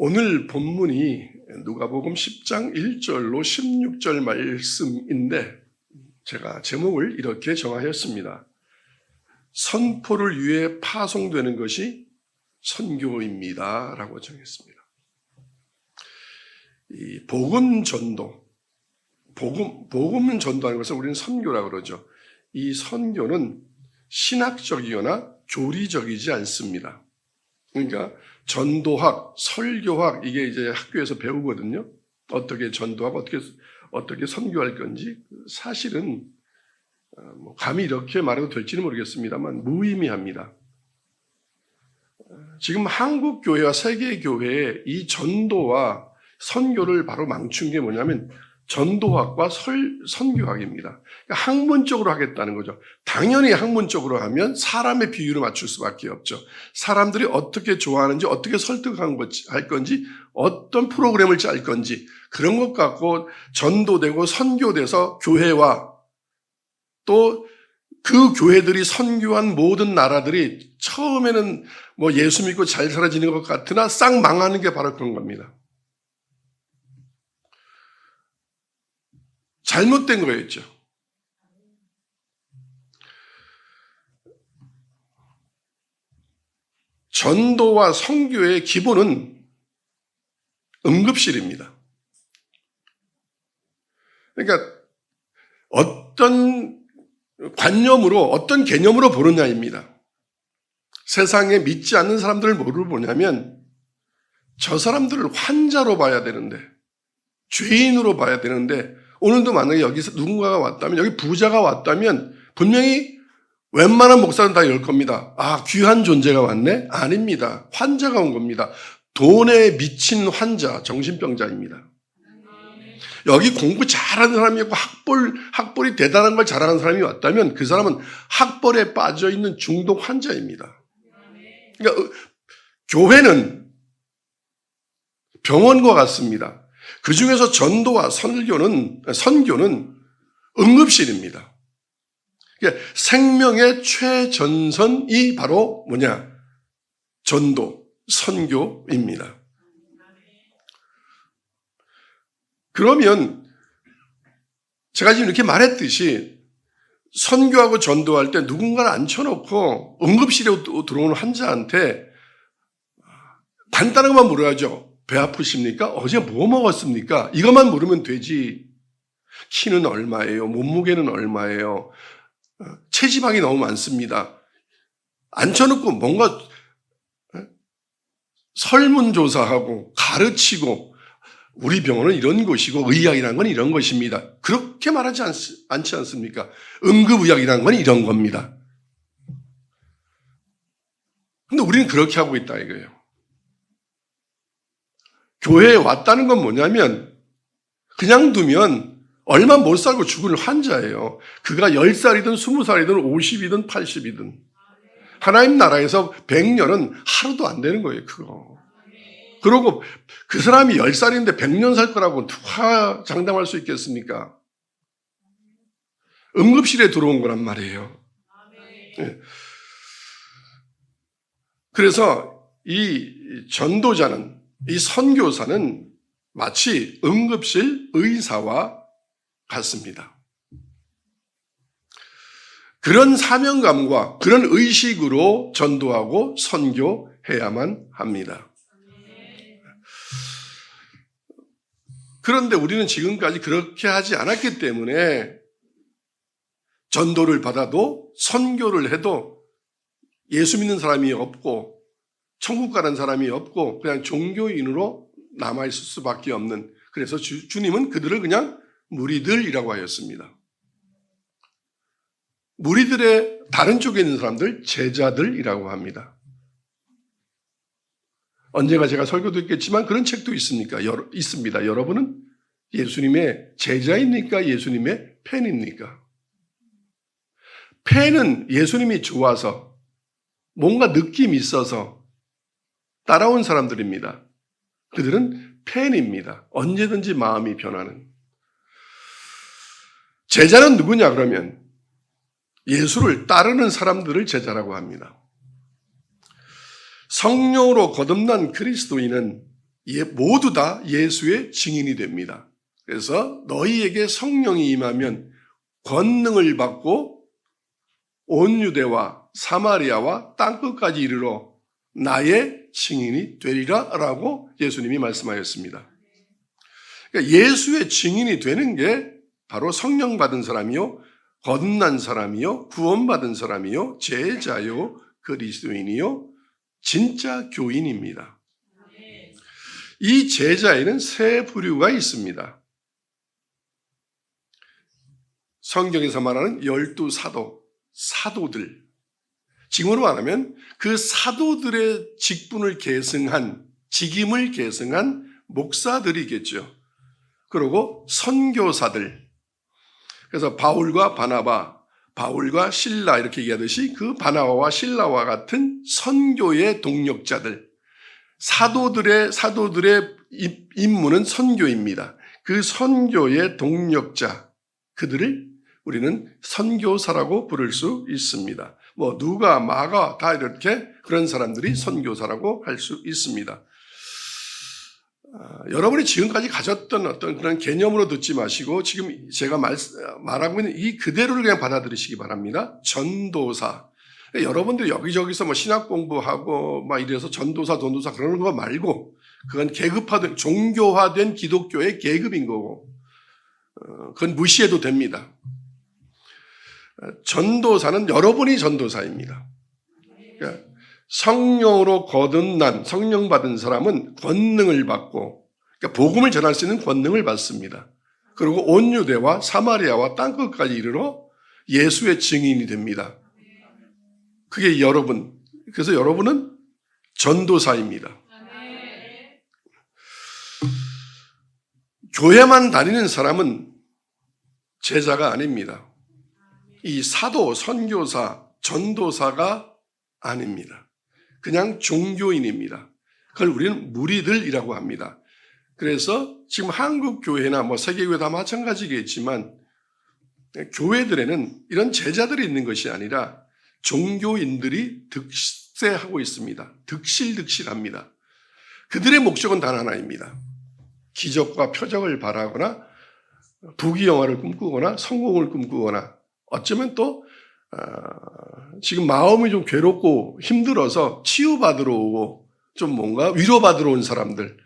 오늘 본문이 누가복음 10장 1절로 16절 말씀인데 제가 제목을 이렇게 정하였습니다. 선포를 위해 파송되는 것이 선교입니다 라고 정했습니다. 이 복음 전도, 복음 전도하는 것을 우리는 선교라고 그러죠. 이 선교는 신학적이거나 교리적이지 않습니다. 그러니까 전도학, 설교학 이게 이제 학교에서 배우거든요. 어떻게 전도하고 어떻게 선교할 건지 사실은 감히 이렇게 말해도 될지는 모르겠습니다만 무의미합니다. 지금 한국 교회와 세계 교회의 이 전도와 선교를 바로 망친 게 뭐냐면 전도학과 선교학입니다. 그러니까 학문적으로 하겠다는 거죠. 당연히 학문적으로 하면 사람의 비율을 맞출 수밖에 없죠. 사람들이 어떻게 좋아하는지, 어떻게 설득할 건지, 어떤 프로그램을 짤 건지 그런 것 갖고 전도되고 선교돼서 교회와 또 그 교회들이 선교한 모든 나라들이 처음에는 뭐 예수 믿고 잘 살아지는 것 같으나 싹 망하는 게 바로 그런 겁니다. 잘못된 거였죠. 전도와 선교의 기본은 응급실입니다. 그러니까 어떤 관념으로, 어떤 개념으로 보느냐입니다. 세상에 믿지 않는 사람들을 뭐로 보냐면 저 사람들을 환자로 봐야 되는데, 죄인으로 봐야 되는데 오늘도 만약에 여기서 누군가가 왔다면, 여기 부자가 왔다면 분명히 웬만한 목사는 다 열 겁니다. 아, 귀한 존재가 왔네? 아닙니다. 환자가 온 겁니다. 돈에 미친 환자, 정신병자입니다. 여기 공부 잘하는 사람이 있고 학벌이 대단한 걸 잘하는 사람이 왔다면 그 사람은 학벌에 빠져있는 중독 환자입니다. 그러니까 교회는 병원과 같습니다. 그 중에서 전도와 선교는 응급실입니다. 그러니까 생명의 최전선이 바로 뭐냐? 전도, 선교입니다. 그러면 제가 지금 이렇게 말했듯이 선교하고 전도할 때 누군가를 앉혀놓고 응급실에 들어오는 환자한테 간단한 것만 물어야죠. 배 아프십니까? 어제 뭐 먹었습니까? 이것만 물으면 되지. 키는 얼마예요? 몸무게는 얼마예요? 체지방이 너무 많습니다. 앉혀놓고 뭔가 설문조사하고 가르치고 우리 병원은 이런 곳이고 의학이라는 건 이런 것입니다. 그렇게 말하지 않지 않습니까? 응급의학이라는 건 이런 겁니다. 근데 우리는 그렇게 하고 있다 이거예요. 교회에 왔다는 건 뭐냐면 그냥 두면 얼마 못 살고 죽을 환자예요. 그가 10살이든 20살이든 50이든 80이든. 하나님 나라에서 100년은 하루도 안 되는 거예요. 그거. 그러고 그 사람이 10살인데 100년 살 거라고 누가 장담할 수 있겠습니까? 응급실에 들어온 거란 말이에요. 네. 그래서 이 전도자는, 이 선교사는 마치 응급실 의사와 같습니다. 그런 사명감과 그런 의식으로 전도하고 선교해야만 합니다. 그런데 우리는 지금까지 그렇게 하지 않았기 때문에 전도를 받아도 선교를 해도 예수 믿는 사람이 없고 천국 가는 사람이 없고 그냥 종교인으로 남아있을 수밖에 없는, 그래서 주님은 그들을 그냥 무리들이라고 하였습니다. 무리들의 다른 쪽에 있는 사람들 제자들이라고 합니다. 언젠가 제가 설교도 했겠지만 그런 책도 있습니다. 여러분은 예수님의 제자입니까? 예수님의 팬입니까? 팬은 예수님이 좋아서 뭔가 느낌이 있어서 따라온 사람들입니다. 그들은 팬입니다. 언제든지 마음이 변하는. 제자는 누구냐 그러면 예수를 따르는 사람들을 제자라고 합니다. 성령으로 거듭난 그리스도인은 모두 다 예수의 증인이 됩니다. 그래서 너희에게 성령이 임하면 권능을 받고 온 유대와 사마리아와 땅끝까지 이르러 나의 증인이 되리라 라고 예수님이 말씀하였습니다. 그러니까 예수의 증인이 되는 게 바로 성령 받은 사람이요, 거듭난 사람이요, 구원받은 사람이요, 제자요, 그리스도인이요, 진짜 교인입니다. 이 제자에는 세 부류가 있습니다. 성경에서 말하는 12사도, 사도들. 지금으로 말하면 그 사도들의 직분을 계승한, 직임을 계승한 목사들이겠죠. 그리고 선교사들. 그래서 바울과 바나바, 바울과 실라 이렇게 얘기하듯이 그 바나바와 실라와 같은 선교의 동력자들. 사도들의 임무는 선교입니다. 그 선교의 동력자, 그들을 우리는 선교사라고 부를 수 있습니다. 누가, 마가 다 이렇게 그런 사람들이 선교사라고 할 수 있습니다. 여러분이 지금까지 가졌던 어떤 그런 개념으로 듣지 마시고 지금 제가 말하고 있는 이 그대로를 그냥 받아들이시기 바랍니다. 전도사. 여러분들 여기저기서 신학 공부하고 이래서 전도사 그러는 거 말고 그건 계급화된, 종교화된 기독교의 계급인 거고, 그건 무시해도 됩니다. 전도사는 여러분이 전도사입니다. 그러니까 성령으로 거듭난, 성령 받은 사람은 권능을 받고, 그러니까 복음을 전할 수 있는 권능을 받습니다. 그리고 온 유대와 사마리아와 땅끝까지 이르러 예수의 증인이 됩니다. 그게 여러분. 그래서 여러분은 전도사입니다. 교회만 다니는 사람은 제자가 아닙니다. 이 사도, 선교사, 전도사가 아닙니다. 그냥 종교인입니다. 그걸 우리는 무리들이라고 합니다. 그래서 지금 한국 교회나 세계교회 다 마찬가지겠지만 교회들에는 이런 제자들이 있는 것이 아니라 종교인들이 득세하고 있습니다. 득실합니다. 그들의 목적은 단 하나입니다. 기적과 표적을 바라거나 부귀영화를 꿈꾸거나 성공을 꿈꾸거나 어쩌면 또 지금 마음이 좀 괴롭고 힘들어서 치유받으러 오고 좀 뭔가 위로받으러 온 사람들,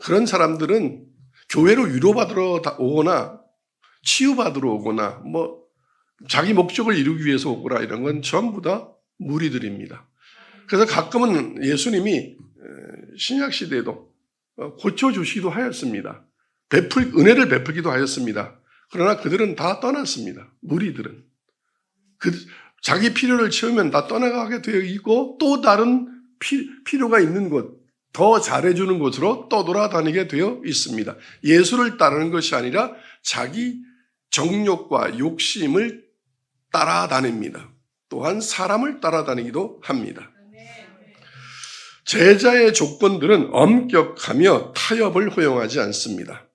그런 사람들은 교회로 위로받으러 오거나 치유받으러 오거나 자기 목적을 이루기 위해서 오거나 이런 건 전부 다 무리들입니다. 그래서 가끔은 예수님이 신약시대에도 고쳐주시기도 하였습니다. 은혜를 베풀기도 하였습니다. 그러나 그들은 다 떠났습니다. 무리들은. 자기 필요를 채우면 다 떠나가게 되어 있고 또 다른 필요가 있는 곳, 더 잘해주는 곳으로 떠돌아다니게 되어 있습니다. 예수를 따르는 것이 아니라 자기 정욕과 욕심을 따라다닙니다. 또한 사람을 따라다니기도 합니다. 제자의 조건들은 엄격하며 타협을 허용하지 않습니다.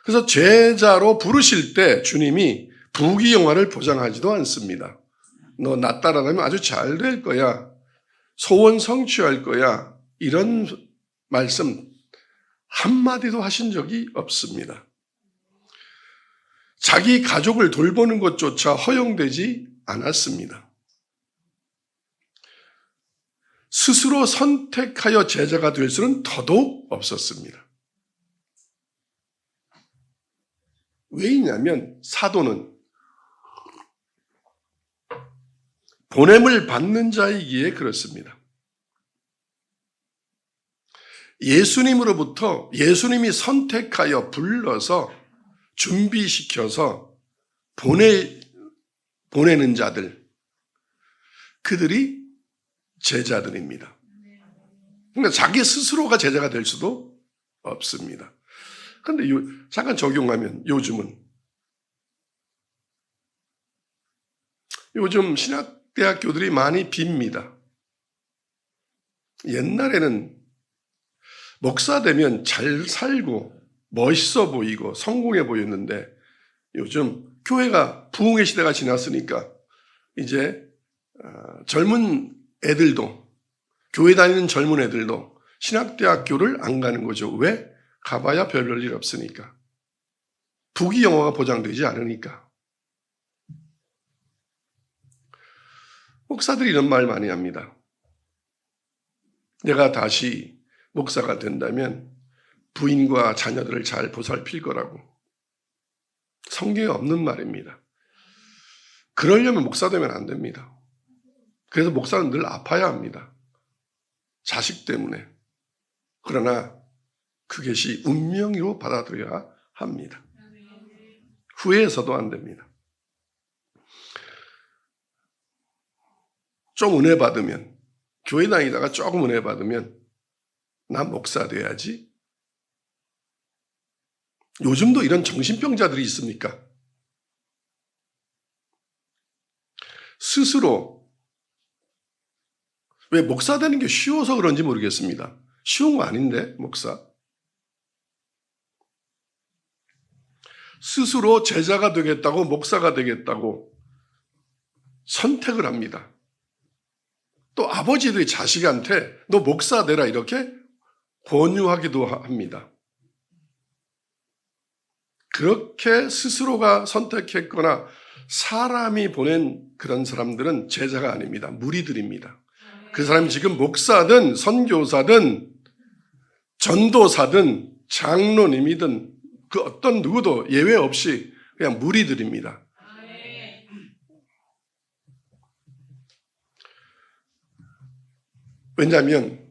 그래서 제자로 부르실 때 주님이 부귀영화를 보장하지도 않습니다. 너 나 따라가면 아주 잘 될 거야. 소원 성취할 거야. 이런 말씀 한마디도 하신 적이 없습니다. 자기 가족을 돌보는 것조차 허용되지 않았습니다. 스스로 선택하여 제자가 될 수는 더더욱 없었습니다. 왜냐하면 사도는 보냄을 받는 자이기에 그렇습니다. 예수님으로부터 예수님이 선택하여 불러서 준비시켜서 보내는 자들, 그들이 제자들입니다. 그러니까 자기 스스로가 제자가 될 수도 없습니다. 그런데 잠깐 적용하면 요즘 신학대학교들이 많이 빕니다. 옛날에는 목사 되면 잘 살고 멋있어 보이고 성공해 보였는데 요즘 교회가 부흥의 시대가 지났으니까 이제 젊은 애들도, 교회 다니는 젊은 애들도 신학대학교를 안 가는 거죠. 왜? 가봐야 별별 일 없으니까. 부귀 영화가 보장되지 않으니까. 목사들이 이런 말 많이 합니다. 내가 다시 목사가 된다면 부인과 자녀들을 잘 보살필 거라고. 성경에 없는 말입니다. 그러려면 목사 되면 안 됩니다. 그래서 목사는 늘 아파야 합니다. 자식 때문에. 그러나 그것이 운명으로 받아들여야 합니다. 후회해서도 안 됩니다. 좀 은혜 받으면, 교회 다니다가 조금 은혜 받으면 난 목사 돼야지. 요즘도 이런 정신병자들이 있습니까? 스스로 왜 목사 되는 게 쉬워서 그런지 모르겠습니다. 쉬운 거 아닌데, 목사. 스스로 제자가 되겠다고, 목사가 되겠다고 선택을 합니다. 또 아버지들이 자식한테 너 목사 되라 이렇게 권유하기도 합니다. 그렇게 스스로가 선택했거나 사람이 보낸 그런 사람들은 제자가 아닙니다. 무리들입니다. 그 사람이 지금 목사든 선교사든 전도사든 장로님이든 그 어떤 누구도 예외 없이 그냥 무리들입니다. 왜냐하면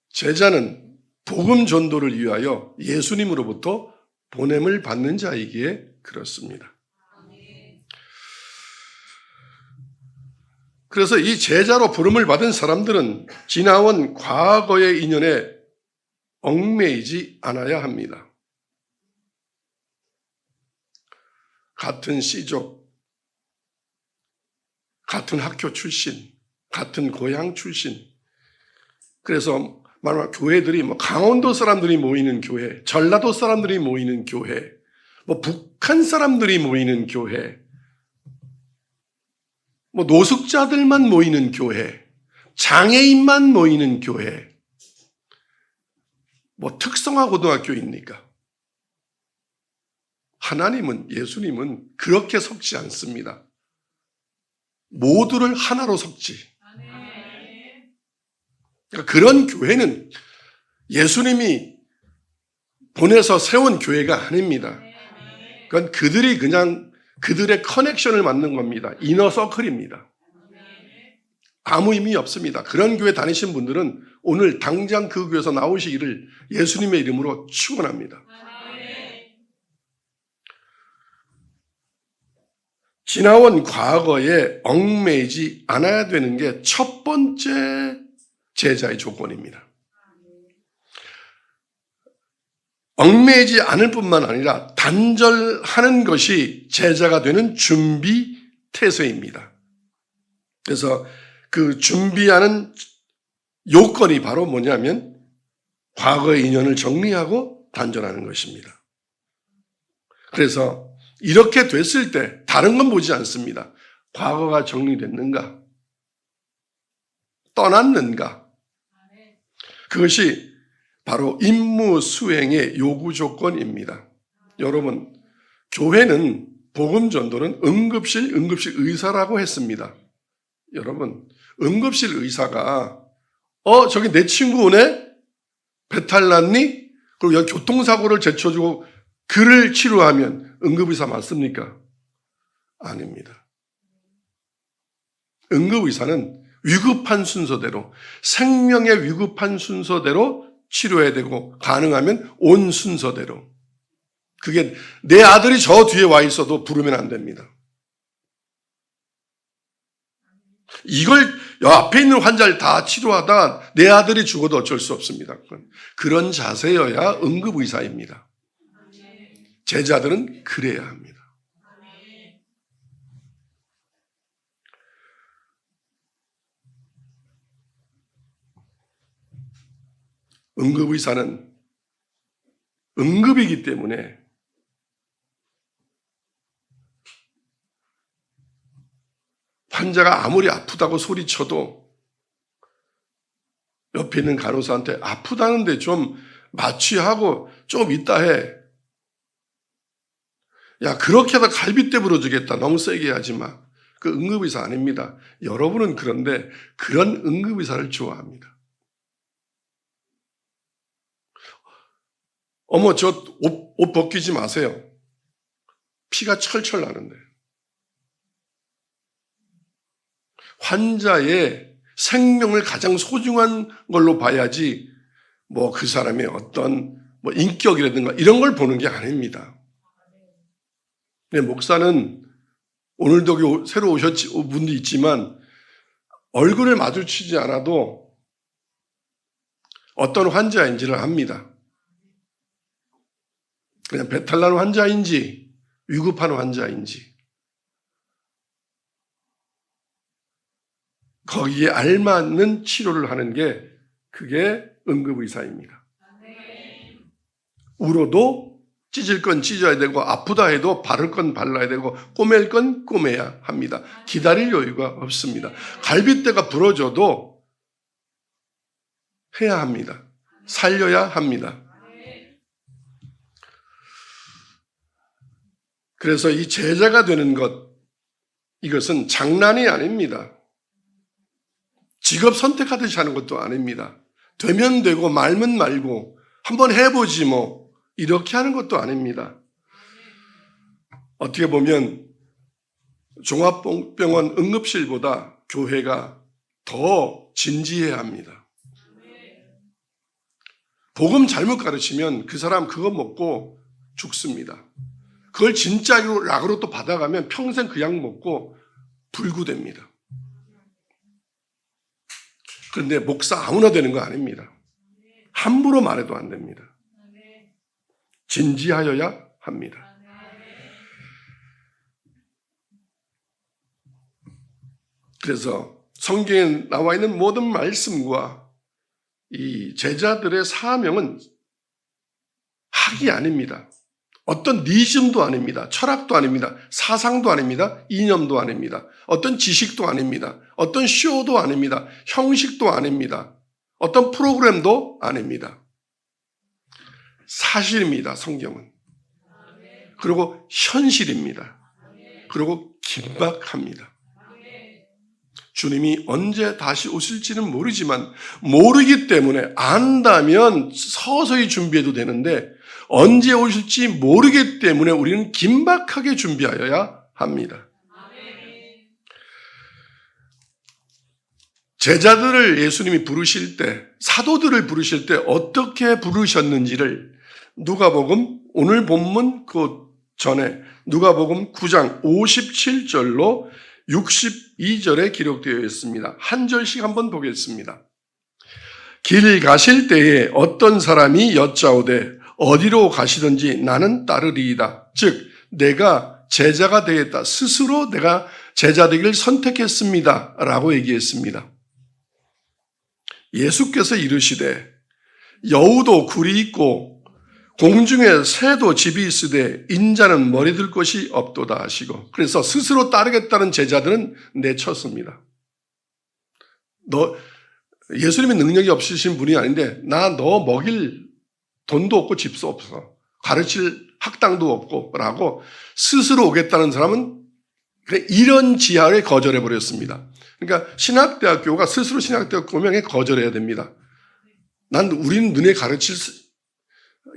제자는 복음 전도를 위하여 예수님으로부터 보냄을 받는 자이기에 그렇습니다. 그래서 이 제자로 부름을 받은 사람들은 지나온 과거의 인연에 얽매이지 않아야 합니다. 같은 씨족, 같은 학교 출신, 같은 고향 출신. 그래서 말하면 교회들이 강원도 사람들이 모이는 교회, 전라도 사람들이 모이는 교회, 북한 사람들이 모이는 교회, 노숙자들만 모이는 교회, 장애인만 모이는 교회, 특성화 고등학교입니까? 하나님은, 예수님은 그렇게 섞지 않습니다. 모두를 하나로 섞지. 그러니까 그런 교회는 예수님이 보내서 세운 교회가 아닙니다. 그건 그들이 그냥 그들의 커넥션을 만든 겁니다. 이너 서클입니다. 아무 의미 없습니다. 그런 교회 다니신 분들은 오늘 당장 그 교회에서 나오시기를 예수님의 이름으로 축원합니다. 지나온 과거에 얽매이지 않아야 되는 게 첫 번째 제자의 조건입니다. 얽매이지 않을 뿐만 아니라 단절하는 것이 제자가 되는 준비 태세입니다. 그래서 그 준비하는 요건이 바로 뭐냐면 과거의 인연을 정리하고 단절하는 것입니다. 그래서 이렇게 됐을 때 다른 건 보지 않습니다. 과거가 정리됐는가? 떠났는가? 그것이 바로 임무 수행의 요구 조건입니다. 여러분, 교회는 복음 전도는 응급실 의사라고 했습니다. 여러분, 응급실 의사가 저기 내 친구 오네? 배탈 났니? 그리고 여기 교통사고를 제쳐주고 그를 치료하면 응급의사 맞습니까? 아닙니다. 응급의사는 위급한 순서대로, 생명의 위급한 순서대로 치료해야 되고 가능하면 온 순서대로. 그게 내 아들이 저 뒤에 와 있어도 부르면 안 됩니다. 이걸 앞에 있는 환자를 다 치료하다 내 아들이 죽어도 어쩔 수 없습니다. 그런 자세여야 응급의사입니다. 제자들은 그래야 합니다. 응급의사는 응급이기 때문에 환자가 아무리 아프다고 소리쳐도 옆에 있는 간호사한테 아프다는데 좀 마취하고 좀 이따 해. 야, 그렇게 하다 갈비뼈 부러지겠다. 너무 세게 하지 마. 그 응급의사 아닙니다. 여러분은 그런데 그런 응급의사를 좋아합니다. 어머, 저 옷 벗기지 마세요. 피가 철철 나는데. 환자의 생명을 가장 소중한 걸로 봐야지 뭐 그 사람의 어떤 뭐 인격이라든가 이런 걸 보는 게 아닙니다. 네, 목사는 오늘도 새로 오셨지 분도 있지만 얼굴을 마주치지 않아도 어떤 환자인지를 압니다. 그냥 배탈 나는 환자인지 위급한 환자인지 거기에 알맞는 치료를 하는 게 그게 응급의사입니다. 울어도 찢을 건 찢어야 되고 아프다 해도 바를 건 발라야 되고 꼬맬 건 꼬매야 합니다. 기다릴 여유가 없습니다. 갈빗대가 부러져도 해야 합니다. 살려야 합니다. 그래서 이 제자가 되는 것, 이것은 장난이 아닙니다. 직업 선택하듯이 하는 것도 아닙니다. 되면 되고 말면 말고 한번 해보지 뭐 이렇게 하는 것도 아닙니다. 어떻게 보면 종합병원 응급실보다 교회가 더 진지해야 합니다. 복음 잘못 가르치면 그 사람 그거 먹고 죽습니다. 그걸 진짜로 약으로 또 받아가면 평생 그 약 먹고 불구됩니다. 그런데 목사 아무나 되는 거 아닙니다. 함부로 말해도 안 됩니다. 진지하여야 합니다. 그래서 성경에 나와 있는 모든 말씀과 이 제자들의 사명은 학이 아닙니다. 어떤 니즘도 아닙니다. 철학도 아닙니다. 사상도 아닙니다. 이념도 아닙니다. 어떤 지식도 아닙니다. 어떤 쇼도 아닙니다. 형식도 아닙니다. 어떤 프로그램도 아닙니다. 사실입니다. 성경은. 그리고 현실입니다. 그리고 긴박합니다. 주님이 언제 다시 오실지는 모르지만 모르기 때문에 안다면 서서히 준비해도 되는데 언제 오실지 모르기 때문에 우리는 긴박하게 준비하여야 합니다. 제자들을 예수님이 부르실 때, 사도들을 부르실 때 어떻게 부르셨는지를 누가복음 오늘 본문 그 전에 누가복음 9장 57절로 62절에 기록되어 있습니다. 한 절씩 한번 보겠습니다. 길 가실 때에 어떤 사람이 여짜오되 어디로 가시든지 나는 따르리이다. 즉 내가 제자가 되겠다. 스스로 내가 제자 되기를 선택했습니다. 라고 얘기했습니다. 예수께서 이르시되 여우도 굴이 있고 공중에 새도 집이 있으되 인자는 머리 들 곳이 없도다 하시고, 그래서 스스로 따르겠다는 제자들은 내쳤습니다. 예수님의 능력이 없으신 분이 아닌데 나 너 먹일 돈도 없고 집도 없어. 가르칠 학당도 없고 라고 스스로 오겠다는 사람은 이런 지하에 거절해버렸습니다. 그러니까 신학대학교가 스스로 신학대학교 오면 거절해야 됩니다. 우리는 눈에 가르칠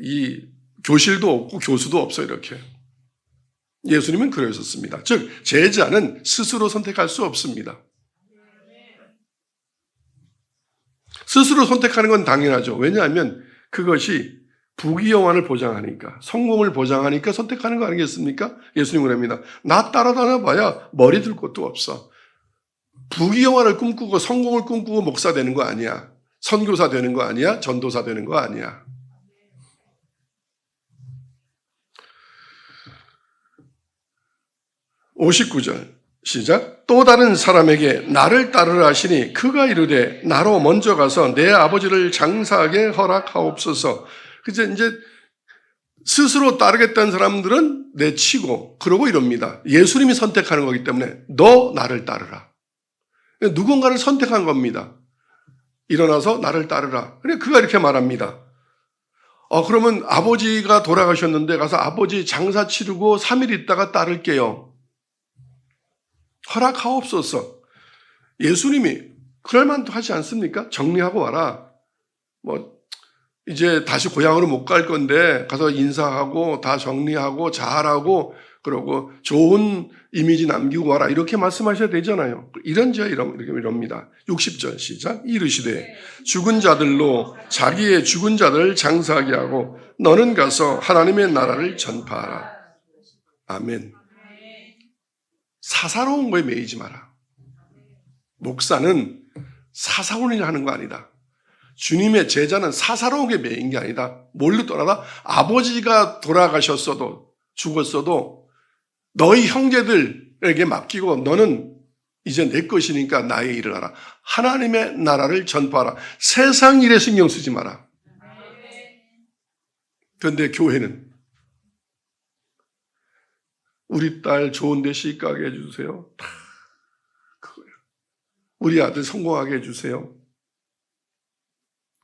이 교실도 없고 교수도 없어 이렇게. 예수님은 그러셨습니다. 즉 제자는 스스로 선택할 수 없습니다. 스스로 선택하는 건 당연하죠. 왜냐하면 그것이 부귀영화를 보장하니까, 성공을 보장하니까 선택하는 거 아니겠습니까? 예수님은 그럽니다. 나 따라다녀 봐야 머리 들 곳도 없어. 부귀영화를 꿈꾸고 성공을 꿈꾸고 목사 되는 거 아니야. 선교사 되는 거 아니야. 전도사 되는 거 아니야. (59절) 시작. 또 다른 사람에게 나를 따르라 하시니 그가 이르되 나로 먼저 가서 내 아버지를 장사하게 허락하옵소서. 그래서 이제 스스로 따르겠다는 사람들은 내치고 그러고 이럽니다. 예수님이 선택하는 거기 때문에 너 나를 따르라. 누군가를 선택한 겁니다. 일어나서 나를 따르라. 그래, 그가 이렇게 말합니다. 그러면 아버지가 돌아가셨는데 가서 아버지 장사 치르고 3일 있다가 따를게요. 허락하옵소서. 예수님이 그럴 만도 하지 않습니까? 정리하고 와라. 이제 다시 고향으로 못 갈 건데 가서 인사하고 다 정리하고 잘하고 그러고 좋은 이미지 남기고 와라. 이렇게 말씀하셔야 되잖아요. 이럽니다. 60절 시작. 이르시되 죽은 자들로 자기의 죽은 자들을 장사하게 하고 너는 가서 하나님의 나라를 전파하라. 아멘. 사사로운 거에 매이지 마라. 목사는 사사로운 일을 하는 거 아니다. 주님의 제자는 사사로운 게 매인 게 아니다. 뭘로 떠나다? 아버지가 돌아가셨어도 죽었어도 너희 형제들에게 맡기고 너는 이제 내 것이니까 나의 일을 하라. 하나님의 나라를 전파하라. 세상 일에 신경 쓰지 마라. 그런데 교회는 우리 딸 좋은 데 시집가게 해주세요. 다 그거예요. 우리 아들 성공하게 해주세요.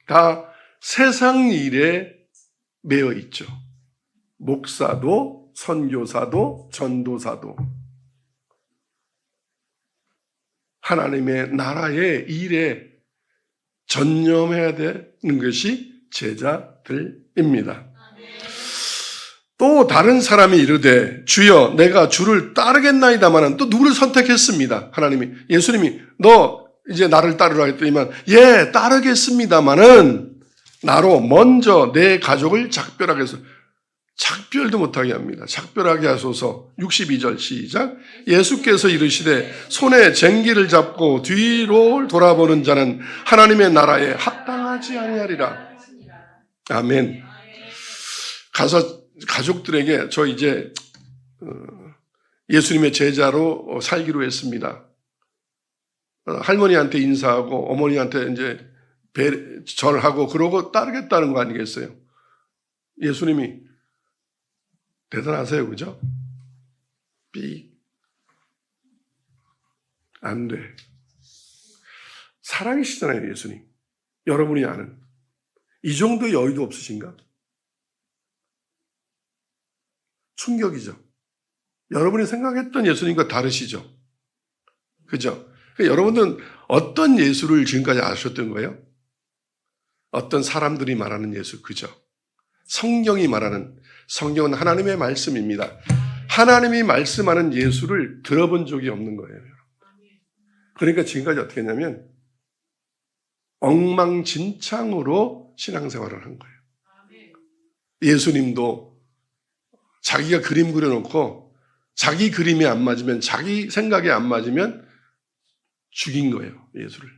다 세상 일에 매여 있죠. 목사도, 선교사도, 전도사도. 하나님의 나라의 일에 전념해야 되는 것이 제자들입니다. 또 다른 사람이 이르되 주여 내가 주를 따르겠나이다마는 또 누구를 선택했습니다. 하나님이 예수님이 너 이제 나를 따르라 했더니만 예 따르겠습니다마는 나로 먼저 내 가족을 작별하게 해서 작별도 못하게 합니다. 작별하게 하소서. 62절 시작. 예수께서 이르시되 손에 쟁기를 잡고 뒤로 돌아보는 자는 하나님의 나라에 합당하지 아니하리라. 아멘. 가서 가족들에게 저 이제 예수님의 제자로 살기로 했습니다. 할머니한테 인사하고 어머니한테 이제 절하고 그러고 따르겠다는 거 아니겠어요? 예수님이 대단하세요, 그죠? 안 돼. 사랑이시잖아요, 예수님. 여러분이 아는. 이 정도 여유도 없으신가? 충격이죠. 여러분이 생각했던 예수님과 다르시죠? 그죠? 여러분들은 어떤 예수를 지금까지 아셨던 거예요? 어떤 사람들이 말하는 예수, 그죠? 성경이 말하는, 성경은 하나님의 말씀입니다. 하나님이 말씀하는 예수를 들어본 적이 없는 거예요. 그러니까 지금까지 어떻게 했냐면 엉망진창으로 신앙생활을 한 거예요. 예수님도 자기가 그림 그려놓고 자기 그림에 안 맞으면, 자기 생각에 안 맞으면 죽인 거예요. 예수를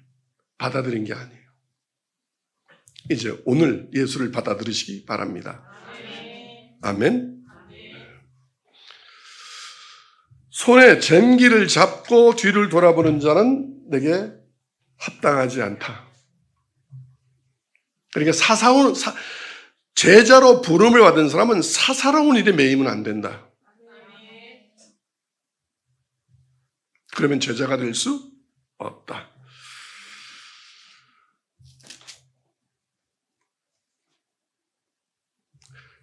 받아들인 게 아니에요. 이제 오늘 예수를 받아들이시기 바랍니다. 아멘. 손에 쟁기를 잡고 뒤를 돌아보는 자는 내게 합당하지 않다. 그러니까 제자로 부름을 받은 사람은 사사로운 일에 매이면 안 된다. 그러면 제자가 될 수 없다.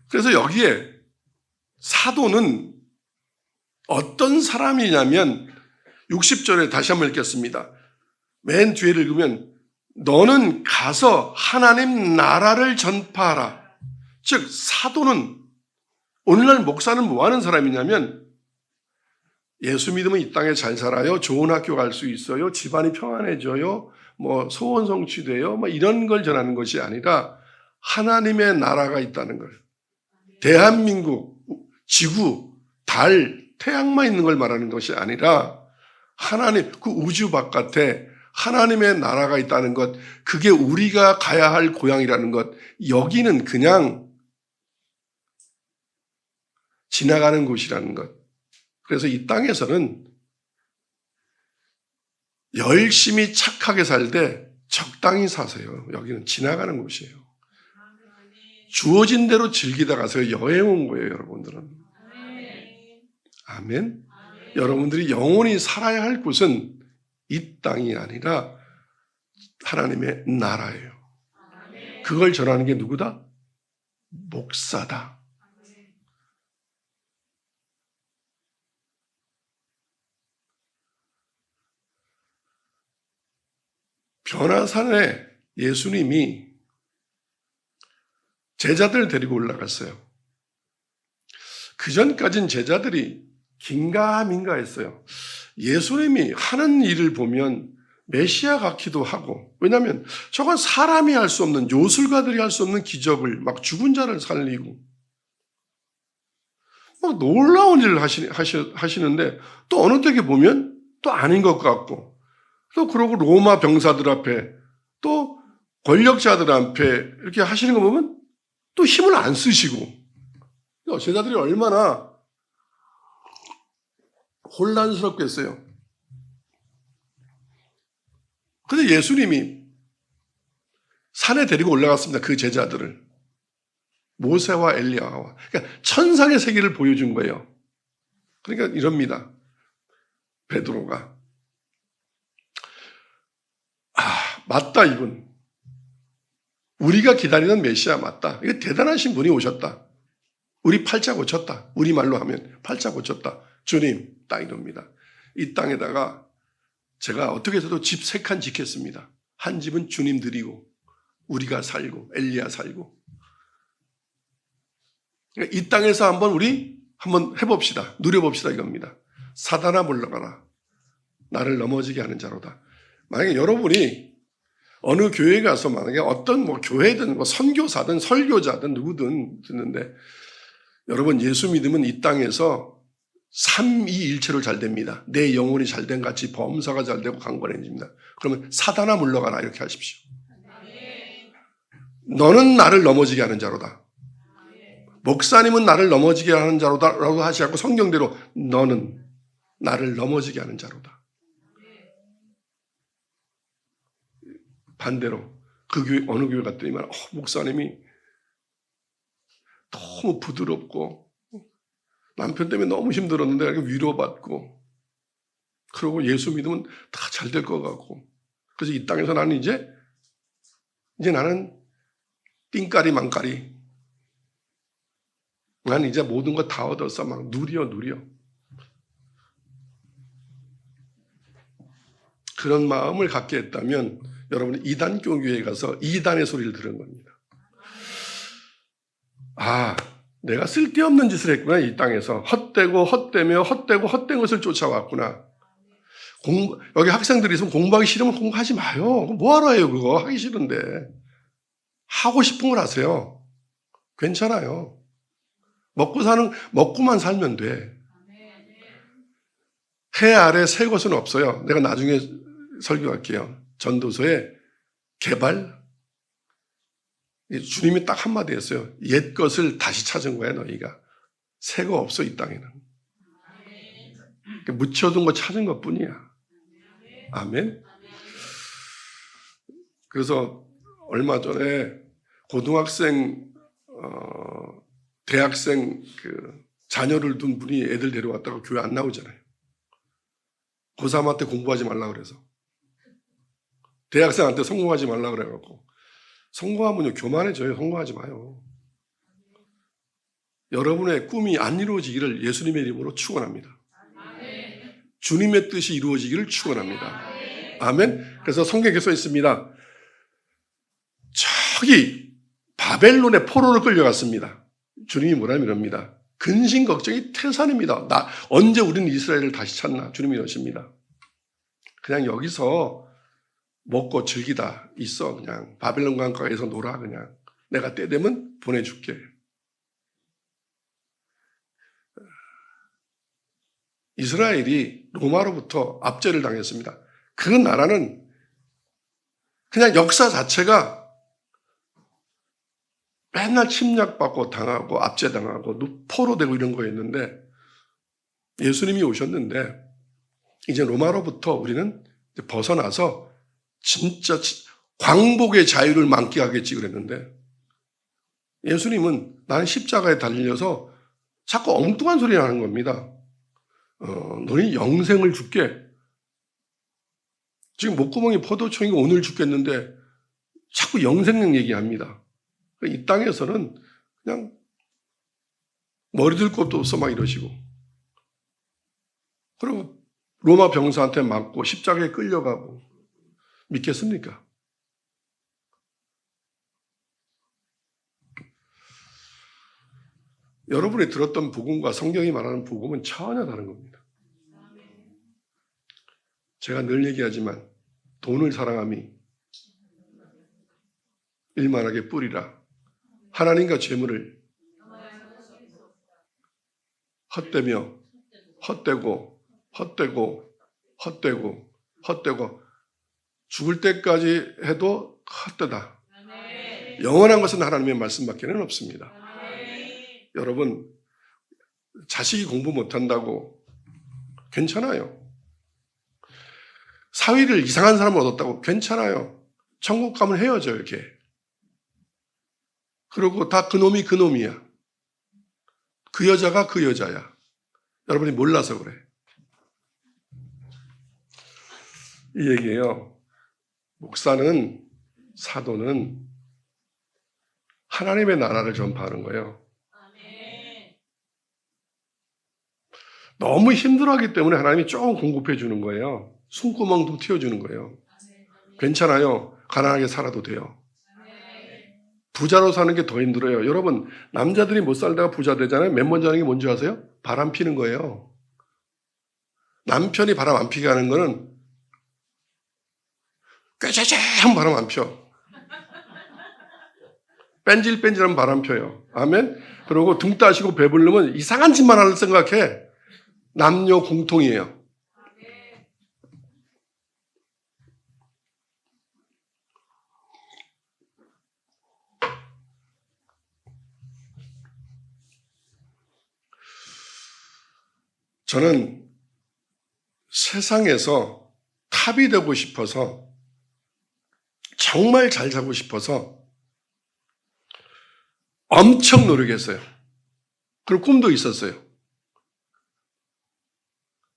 그래서 여기에 사도는 어떤 사람이냐면 60절에 다시 한번 읽겠습니다. 맨 뒤를 읽으면 너는 가서 하나님 나라를 전파하라. 즉 사도는, 오늘날 목사는 뭐 하는 사람이냐면 예수 믿으면 이 땅에 잘 살아요. 좋은 학교 갈 수 있어요. 집안이 평안해져요. 소원 성취돼요. 이런 걸 전하는 것이 아니라 하나님의 나라가 있다는 걸. 대한민국, 지구, 달, 태양만 있는 걸 말하는 것이 아니라 하나님, 그 우주 바깥에 하나님의 나라가 있다는 것, 그게 우리가 가야 할 고향이라는 것, 여기는 그냥 지나가는 곳이라는 것. 그래서 이 땅에서는 열심히 착하게 살되 적당히 사세요. 여기는 지나가는 곳이에요. 주어진 대로 즐기다 가세요. 여행 온 거예요, 여러분들은. 아멘. 여러분들이 영원히 살아야 할 곳은 이 땅이 아니라 하나님의 나라예요. 그걸 전하는 게 누구다? 목사다. 변화산에 예수님이 제자들 데리고 올라갔어요. 그 전까진 제자들이 긴가민가 했어요. 예수님이 하는 일을 보면 메시아 같기도 하고, 왜냐하면 저건 사람이 할 수 없는, 요술가들이 할 수 없는 기적을, 막 죽은 자를 살리고 막 놀라운 일을 하시는데 또 어느 때에 보면 또 아닌 것 같고, 또 그러고 로마 병사들 앞에 또 권력자들 앞에 이렇게 하시는 거 보면 또 힘을 안 쓰시고, 제자들이 얼마나 혼란스럽겠어요. 근데 예수님이 산에 데리고 올라갔습니다. 그 제자들을. 모세와 엘리야와. 그러니까 천상의 세계를 보여준 거예요. 그러니까 이럽니다. 베드로가. 맞다, 이분. 우리가 기다리는 메시아 맞다. 이거 대단하신 분이 오셨다. 우리 팔자 고쳤다. 우리말로 하면 팔자 고쳤다. 주님, 딱 이럽니다. 이 땅에다가 제가 어떻게 해서도 집 3칸 짓겠습니다. 한 집은 주님 드리고, 우리가 살고, 엘리야 살고. 그러니까 이 땅에서 우리 한번 해봅시다. 누려봅시다 이겁니다. 사단아 물러가라. 나를 넘어지게 하는 자로다. 만약에 여러분이 어느 교회에 가서 만약에 어떤 교회든 선교사든 설교자든 누구든 듣는데, 여러분 예수 믿으면 이 땅에서 삼위일체로 잘 됩니다. 내 영혼이 잘된 같이 범사가 잘되고 강건해집니다. 그러면 사단아 물러가라 이렇게 하십시오. 너는 나를 넘어지게 하는 자로다. 목사님은 나를 넘어지게 하는 자로다 라고 하지 않고 성경대로 너는 나를 넘어지게 하는 자로다. 반대로 그 교회 어느 교회 갔더니만 목사님이 너무 부드럽고 남편 때문에 너무 힘들었는데 위로받고, 그러고 예수 믿으면 다 잘 될 것 같고, 그래서 이 땅에서 나는 이제 나는 띵까리 망까리, 나는 이제 모든 거 다 얻었어. 막 누려. 그런 마음을 갖게 했다면 여러분이 이단 교회에 가서 이단의 소리를 들은 겁니다. 내가 쓸데없는 짓을 했구나. 이 땅에서 헛되고 헛된 것을 쫓아왔구나. 여기 학생들이 있으면 공부하기 싫으면 공부하지 마요. 뭐하러 해요 그거. 하기 싫은데. 하고 싶은 걸 하세요. 괜찮아요. 먹고만 살면 돼. 해 아래 새 것은 없어요. 내가 나중에 설교할게요. 전도서의 개발. 주님이 딱 한마디 했어요. 옛 것을 다시 찾은 거야 너희가. 새 거 없어 이 땅에는. 묻혀둔 거 찾은 것뿐이야. 아멘. 그래서 얼마 전에 고등학생, 대학생 자녀를 둔 분이 애들 데려왔다가 교회 안 나오잖아요. 고3한테 공부하지 말라 그래서. 대학생한테 성공하지 말라 그래갖고. 성공하면요 교만해져요. 성공하지 마요. 여러분의 꿈이 안 이루어지기를 예수님의 이름으로 축원합니다. 주님의 뜻이 이루어지기를 축원합니다. 아멘. 그래서 성경에 써 있습니다. 저기 바벨론의 포로로 끌려갔습니다. 주님이 뭐라면 이럽니다. 근심 걱정이 태산입니다. 언제 우리는 이스라엘을 다시 찾나? 주님이 이러십니다. 그냥 여기서 먹고 즐기다 있어. 그냥 바벨론 강가에서 놀아. 그냥 내가 때 되면 보내줄게. 이스라엘이 로마로부터 압제를 당했습니다. 그 나라는 그냥 역사 자체가 맨날 침략받고 당하고 압제당하고 포로되고 이런 거였는데, 예수님이 오셨는데 이제 로마로부터 우리는 벗어나서 진짜 광복의 자유를 만끽하겠지 그랬는데, 예수님은 나는 십자가에 달려서 자꾸 엉뚱한 소리 하는 겁니다. 너희 영생을 줄게. 지금 목구멍이 포도청이고 오늘 죽겠는데 자꾸 영생력 얘기합니다. 이 땅에서는 그냥 머리 들 곳도 없어 막 이러시고, 그리고 로마 병사한테 맞고 십자가에 끌려가고 믿겠습니까? 여러분이 들었던 복음과 성경이 말하는 복음은 전혀 다른 겁니다. 제가 늘 얘기하지만 돈을 사랑함이 일만하게 뿌리라. 하나님과 재물을 헛되며 헛되고 죽을 때까지 해도 헛되다. 영원한 것은 하나님의 말씀밖에는 없습니다. 여러분, 자식이 공부 못한다고 괜찮아요. 사위를 이상한 사람을 얻었다고 괜찮아요. 천국 가면 헤어져요, 이렇게. 그리고 다 그놈이 그놈이야. 그 여자가 그 여자야. 여러분이 몰라서 그래. 이 얘기예요. 목사는, 사도는 하나님의 나라를 전파하는 거예요. 너무 힘들어하기 때문에 하나님이 조금 공급해 주는 거예요. 숨구멍 좀 틔워주는 거예요. 괜찮아요. 가난하게 살아도 돼요. 부자로 사는 게 더 힘들어요. 여러분, 남자들이 못 살다가 부자 되잖아요. 맨 먼저 하는 게 뭔지 아세요? 바람 피는 거예요. 남편이 바람 안 피게 하는 거는 꾀죄죄한 바람 안 펴. 뺀질뺀질한 바람 펴요. 아멘? 그리고 등 따시고 배부르면 이상한 짓만 할 생각해. 남녀 공통이에요. 저는 세상에서 탑이 되고 싶어서, 정말 잘 살고 싶어서 엄청 노력했어요. 그리고 꿈도 있었어요.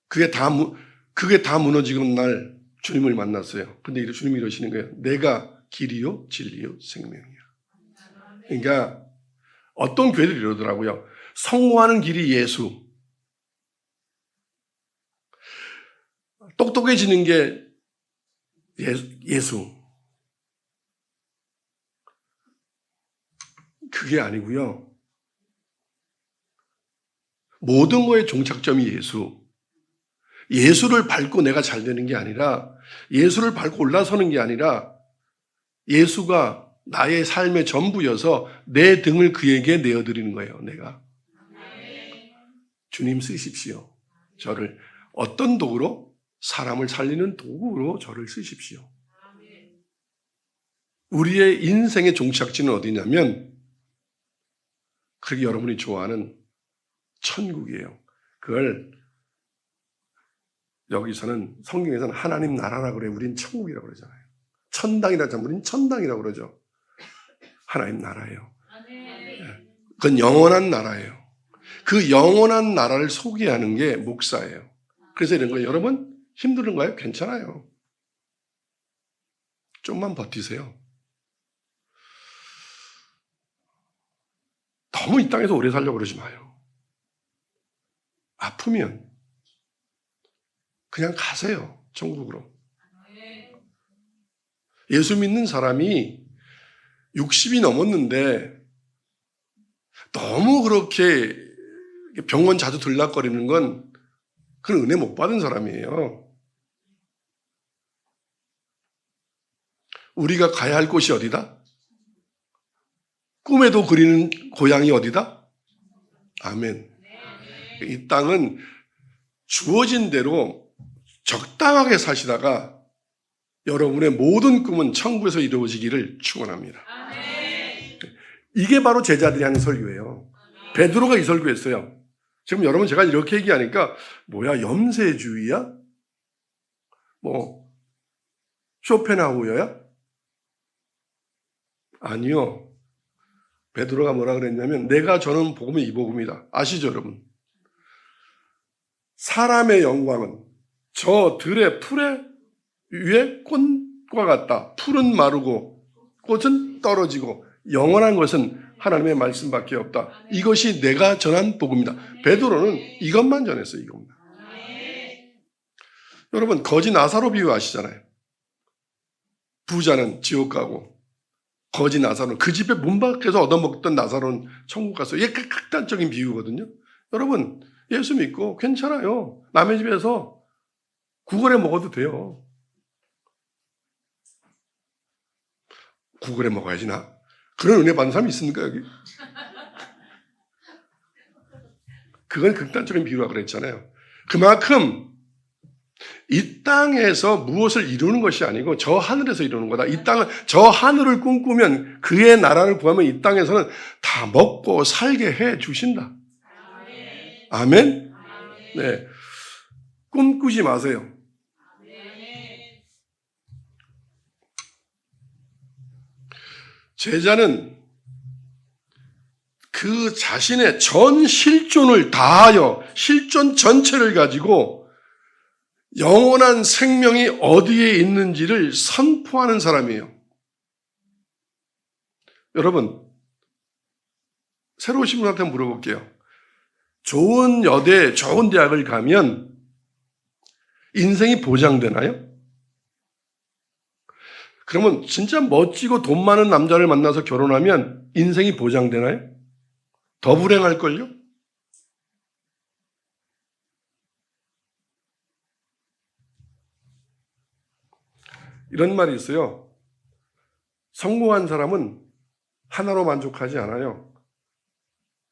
그게 다 무너지는 날 주님을 만났어요. 근데 주님이 이러시는 거예요. 내가 길이요, 진리요, 생명이야. 그러니까 어떤 교회들이 이러더라고요. 성공하는 길이 예수. 똑똑해지는 게 예수. 그게 아니고요. 모든 거의 종착점이 예수. 예수를 밟고 내가 잘 되는 게 아니라, 예수를 밟고 올라서는 게 아니라, 예수가 나의 삶의 전부여서 내 등을 그에게 내어드리는 거예요. 내가. 주님 쓰십시오. 저를 어떤 도구로? 사람을 살리는 도구로 저를 쓰십시오. 우리의 인생의 종착지는 어디냐면, 그게 여러분이 좋아하는 천국이에요. 그걸 여기서는, 성경에서는 하나님 나라라고 그래요. 우린 천국이라고 그러잖아요. 천당이라고 하잖아요. 우린 천당이라고 그러죠. 하나님 나라예요. 그건 영원한 나라예요. 그 영원한 나라를 소개하는 게 목사예요. 그래서 이런 거예요. 여러분, 힘든가요? 괜찮아요. 좀만 버티세요. 너무 이 땅에서 오래 살려고 그러지 마요. 아프면 그냥 가세요. 천국으로. 예수 믿는 사람이 60이 넘었는데 너무 그렇게 병원 자주 들락거리는 건 그건 은혜 못 받은 사람이에요. 우리가 가야 할 곳이 어디다? 꿈에도 그리는 고향이 어디다? 아멘. 이 땅은 주어진 대로 적당하게 사시다가 여러분의 모든 꿈은 천국에서 이루어지기를 축원합니다. 이게 바로 제자들이 하는 설교예요. 베드로가 이 설교했어요. 지금 여러분 제가 이렇게 얘기하니까 뭐야, 염세주의야? 뭐 쇼펜하우어야? 아니요. 베드로가 뭐라 그랬냐면, 내가 전한 복음이 이 복음이다. 아시죠, 여러분? 사람의 영광은 저 들의 풀의 위에 꽃과 같다. 풀은 마르고 꽃은 떨어지고 영원한 것은 하나님의 말씀밖에 없다. 이것이 내가 전한 복음이다. 베드로는 이것만 전했어요. 이것만. 여러분 거지 나사로 비유 아시잖아요. 부자는 지옥 가고 거지 나사로는 그 집에 문 밖에서 얻어먹던 나사로는 천국 갔어요. 이게 극단적인 비유거든요. 여러분 예수 믿고 괜찮아요. 남의 집에서 구걸해 먹어도 돼요. 구걸해 먹어야지 나. 그런 은혜 받는 사람이 있습니까 여기? 그건 극단적인 비유라고 그랬잖아요. 그만큼 이 땅에서 무엇을 이루는 것이 아니고 저 하늘에서 이루는 거다. 이 땅은 저 하늘을 꿈꾸면 그의 나라를 구하면 이 땅에서는 다 먹고 살게 해 주신다. 아멘? 네. 꿈꾸지 마세요. 제자는 그 자신의 전 실존을 다하여 실존 전체를 가지고 영원한 생명이 어디에 있는지를 선포하는 사람이에요. 여러분, 새로 오신 분한테 물어볼게요. 좋은 여대, 좋은 대학을 가면 인생이 보장되나요? 그러면 진짜 멋지고 돈 많은 남자를 만나서 결혼하면 인생이 보장되나요? 더 불행할걸요? 이런 말이 있어요. 성공한 사람은 하나로 만족하지 않아요.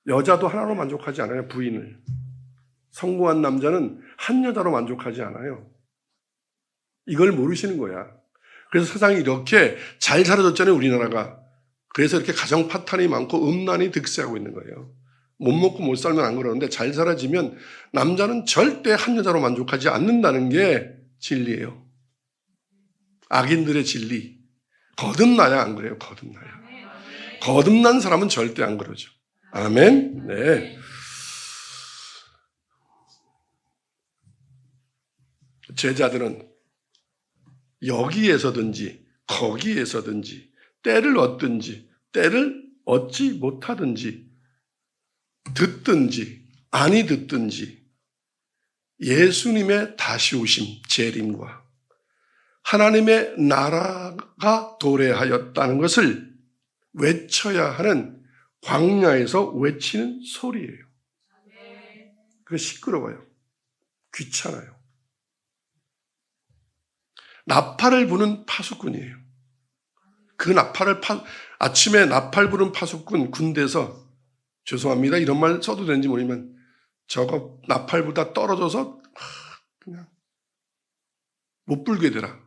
여자도 하나로 만족하지 않아요. 부인을. 성공한 남자는 한 여자로 만족하지 않아요. 이걸 모르시는 거야. 그래서 세상이 이렇게 잘 살아졌잖아요. 우리나라가. 그래서 이렇게 가정 파탄이 많고 음란이 득세하고 있는 거예요. 못 먹고 못 살면 안 그러는데 잘 살아지면 남자는 절대 한 여자로 만족하지 않는다는 게 진리예요. 악인들의 진리. 거듭나야 안 그래요. 거듭나야. 거듭난 사람은 절대 안 그러죠. 아멘. 네. 제자들은 여기에서든지 거기에서든지 때를 얻든지 때를 얻지 못하든지 듣든지 아니 듣든지 예수님의 다시 오심 재림과 하나님의 나라가 도래하였다는 것을 외쳐야 하는 광야에서 외치는 소리예요. 그게 시끄러워요. 귀찮아요. 나팔을 부는 파수꾼이에요. 그 나팔을 아침에 나팔 부는 파수꾼 군대에서 죄송합니다. 이런 말 써도 되는지 모르지만 저거 나팔보다 떨어져서 그냥 못 불게 되라.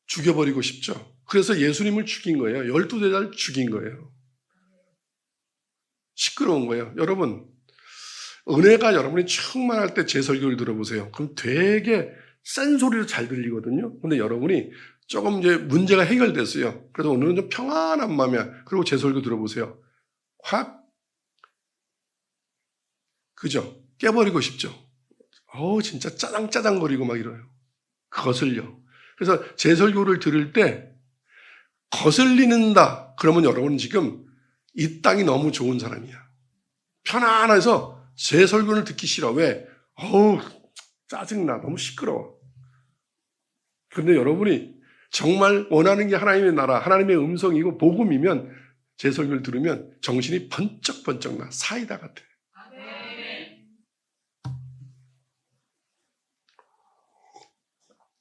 죽여버리고 싶죠. 그래서 예수님을 죽인 거예요. 12대자를 죽인 거예요. 시끄러운 거예요. 여러분, 은혜가 여러분이 충만할 때 제 설교를 들어보세요. 그럼 되게 센 소리로 잘 들리거든요. 근데 여러분이 조금 이제 문제가 해결됐어요. 그래서 오늘은 좀 평안한 마음이야. 그리고 제 설교 들어보세요. 확, 그죠? 깨버리고 싶죠? 진짜 짜장짜장거리고 막 이래요. 거슬려. 그래서 제 설교를 들을 때 거슬리는다. 그러면 여러분은 지금 이 땅이 너무 좋은 사람이야. 편안해서 제 설교를 듣기 싫어. 왜? 짜증나. 너무 시끄러워. 그런데 여러분이 정말 원하는 게 하나님의 나라, 하나님의 음성이고 복음이면 제 설교를 들으면 정신이 번쩍번쩍 나. 사이다 같아.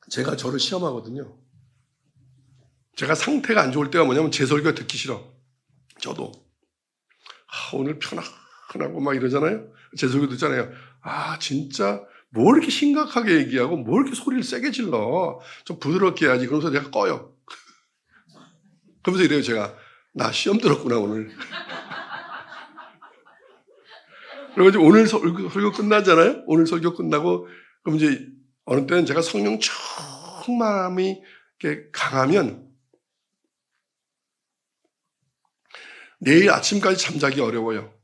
제가 저를 시험하거든요. 제가 상태가 안 좋을 때가 뭐냐면 제 설교가 듣기 싫어. 저도. 오늘 편안하고 막 이러잖아요. 제 설교 듣잖아요. 진짜 뭐 이렇게 심각하게 얘기하고 뭐 이렇게 소리를 세게 질러. 좀 부드럽게 해야지. 그러면서 내가 꺼요. 그러면서 이래요 제가. 나 시험 들었구나 오늘. 그리고 이제 오늘 설교 끝나잖아요. 오늘 설교 끝나고 그럼 이제 어느 때는 제가 성령 충만함이 이렇게 강하면 내일 아침까지 잠자기 어려워요.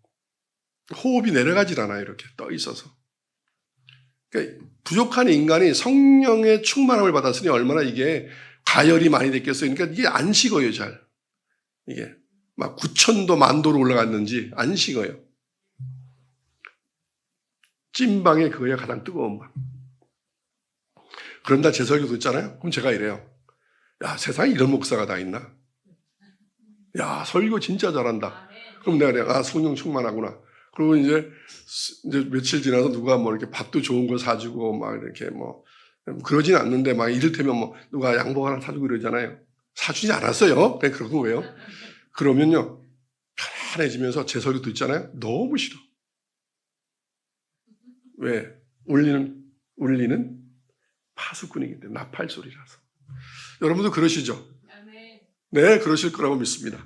호흡이 내려가질 않아요. 이렇게 떠 있어서. 그러니까 부족한 인간이 성령의 충만함을 받았으니 얼마나 이게 가열이 많이 됐겠어요. 그러니까 이게 안 식어요, 잘. 이게 막 9,000도 만도로 올라갔는지 안 식어요. 찐방에 그거야 가장 뜨거운 방. 그런다 제 설교 듣잖아요. 그럼 제가 이래요. 야, 세상에 이런 목사가 다 있나? 야, 설교 진짜 잘한다. 그럼 내가 그래, 아, 성령 충만하구나. 그리고 이제 며칠 지나서 누가 뭐 이렇게 밥도 좋은 거 사주고 막 이렇게 뭐 그러진 않는데 막 이를테면 뭐 누가 양복 하나 사주고 이러잖아요. 사주지 않았어요. 그냥 그러고 왜요? 그러면요 편안해지면서 제 설교 듣잖아요. 너무 싫어. 왜? 울리는 파수꾼이기 때문에 나팔 소리라서. 여러분도 그러시죠? 네, 그러실 거라고 믿습니다.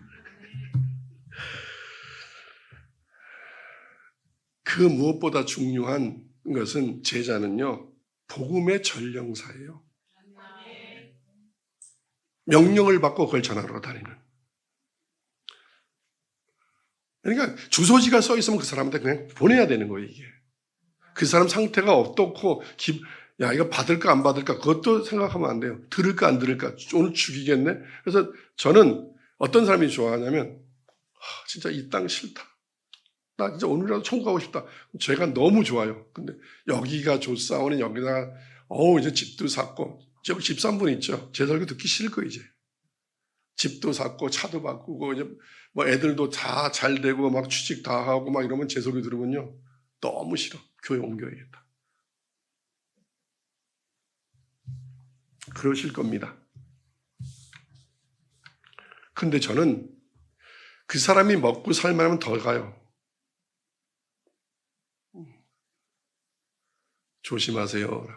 그 무엇보다 중요한 것은 제자는요, 복음의 전령사예요. 명령을 받고 그걸 전하러 다니는. 그러니까 주소지가 써 있으면 그 사람한테 그냥 보내야 되는 거예요, 이게. 그 사람 상태가 어떻고, 야, 이거 받을까 안 받을까, 그것도 생각하면 안 돼요. 들을까 안 들을까, 오늘 죽이겠네? 그래서 저는 어떤 사람이 좋아하냐면, 진짜 이 땅 싫다. 나 진짜 오늘이라도 천국 가고 싶다. 제가 너무 좋아요. 근데 여기가 좋사오니 여기다가 이제 집도 샀고 저기 집 산 분 있죠. 제 설교 듣기 싫고 이제 집도 샀고 차도 바꾸고 이제 뭐 애들도 다 잘 되고 막 취직 다 하고 막 이러면 제 설교 들으면요 너무 싫어. 교회 옮겨야겠다. 그러실 겁니다. 근데 저는 그 사람이 먹고 살만하면 더 가요. 조심하세요.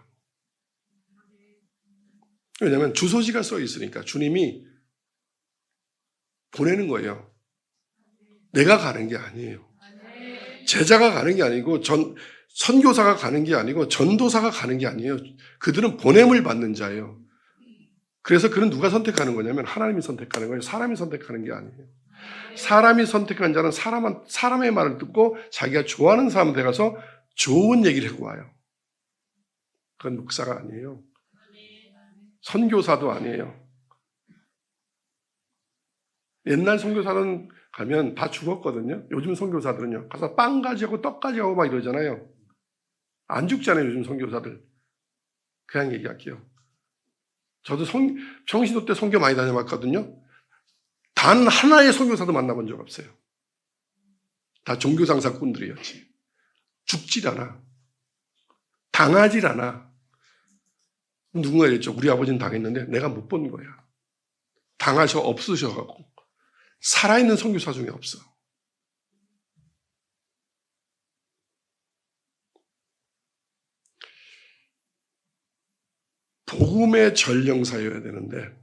왜냐하면 주소지가 써 있으니까 주님이 보내는 거예요. 내가 가는 게 아니에요. 제자가 가는 게 아니고 선교사가 가는 게 아니고 전도사가 가는 게 아니에요. 그들은 보냄을 받는 자예요. 그래서 그는 누가 선택하는 거냐면 하나님이 선택하는 거예요. 사람이 선택하는 게 아니에요. 사람이 선택한 자는 사람의 말을 듣고 자기가 좋아하는 사람한테 가서 좋은 얘기를 하고 와요. 그건 목사가 아니에요. 선교사도 아니에요. 옛날 선교사는 가면 다 죽었거든요. 요즘 선교사들은요. 가서 빵 가지고 떡 가지고 막 이러잖아요. 안 죽잖아요. 요즘 선교사들. 그냥 얘기할게요. 저도 평신도 때 선교 많이 다녀봤거든요. 단 하나의 선교사도 만나본 적 없어요. 다 종교상사꾼들이었지. 죽질 않아. 당하질 않아. 누군가 그랬죠. 우리 아버지는 당했는데 내가 못 본 거야. 없으셔갖고. 살아있는 선교사 중에 없어. 복음의 전령사여야 되는데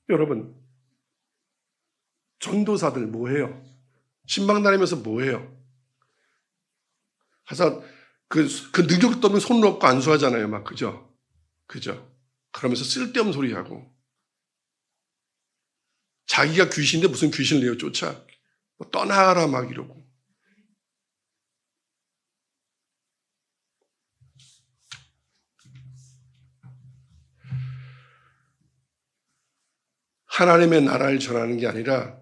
여러분 전도사들 뭐해요? 신방 다니면서 뭐해요? 가서 그 능력도 없는 손 놓고 안수하잖아요. 막 그죠? 그러면서 쓸데없는 소리하고 자기가 귀신인데 무슨 귀신을 내어 쫓아 뭐 떠나라 막 이러고 하나님의 나라를 전하는 게 아니라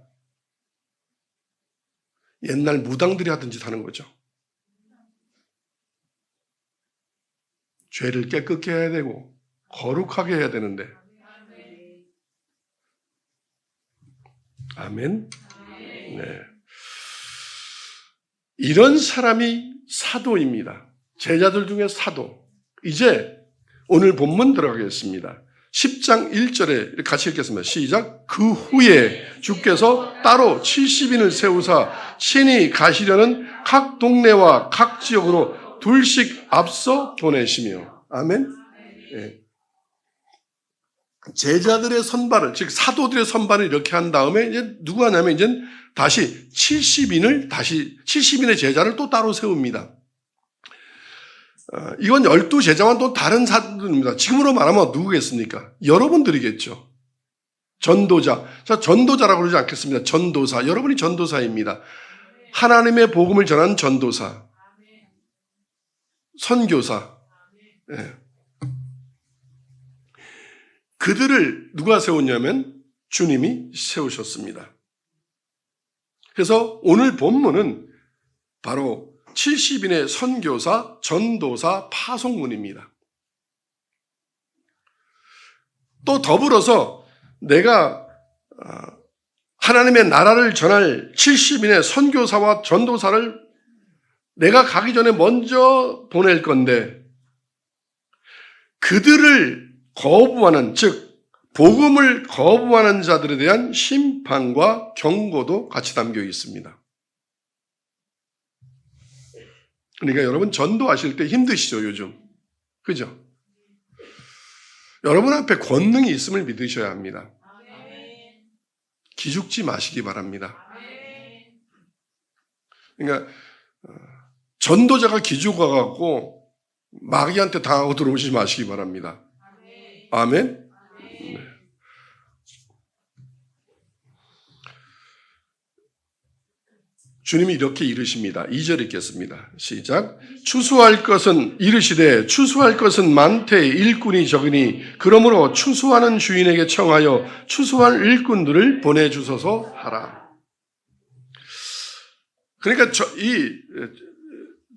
옛날 무당들이 하던 짓 하는 거죠. 죄를 깨끗게 해야 되고 거룩하게 해야 되는데 아멘? 네. 이런 사람이 사도입니다. 제자들 중에 사도. 이제 오늘 본문 들어가겠습니다. 10장 1절에 같이 읽겠습니다. 시작. 그 후에 주께서 따로 70인을 세우사 친히 가시려는 각 동네와 각 지역으로 둘씩 앞서 보내시며. 아멘. 네. 제자들의 선발을, 즉 사도들의 선발을 이렇게 한 다음에 이제 누가 하냐면 이제 다시 70인의 제자를 또 따로 세웁니다. 이건 12제자와는 또 다른 사도입니다. 지금으로 말하면 누구겠습니까? 여러분들이겠죠. 전도자. 자, 전도자라고 그러지 않겠습니다. 전도사. 여러분이 전도사입니다. 하나님의 복음을 전하는 전도사, 선교사. 예. 그들을 누가 세웠냐면 주님이 세우셨습니다. 그래서 오늘 본문은 바로 70인의 선교사, 전도사, 파송문입니다. 또 더불어서 내가 하나님의 나라를 전할 70인의 선교사와 전도사를 내가 가기 전에 먼저 보낼 건데 그들을 거부하는, 즉 복음을 거부하는 자들에 대한 심판과 경고도 같이 담겨 있습니다. 그러니까 여러분 전도하실 때 힘드시죠, 요즘? 그죠? 여러분 앞에 권능이 있음을 믿으셔야 합니다. 기죽지 마시기 바랍니다. 그러니까 전도자가 기죽어갖고 마귀한테 당하고 들어오시지 마시기 바랍니다. 아멘? 네. 주님이 이렇게 이르십니다. 2절 읽겠습니다. 시작. 추수할 것은 이르시되 추수할 것은 많되 일꾼이 적으니 그러므로 추수하는 주인에게 청하여 추수할 일꾼들을 보내주소서 하라. 그러니까 이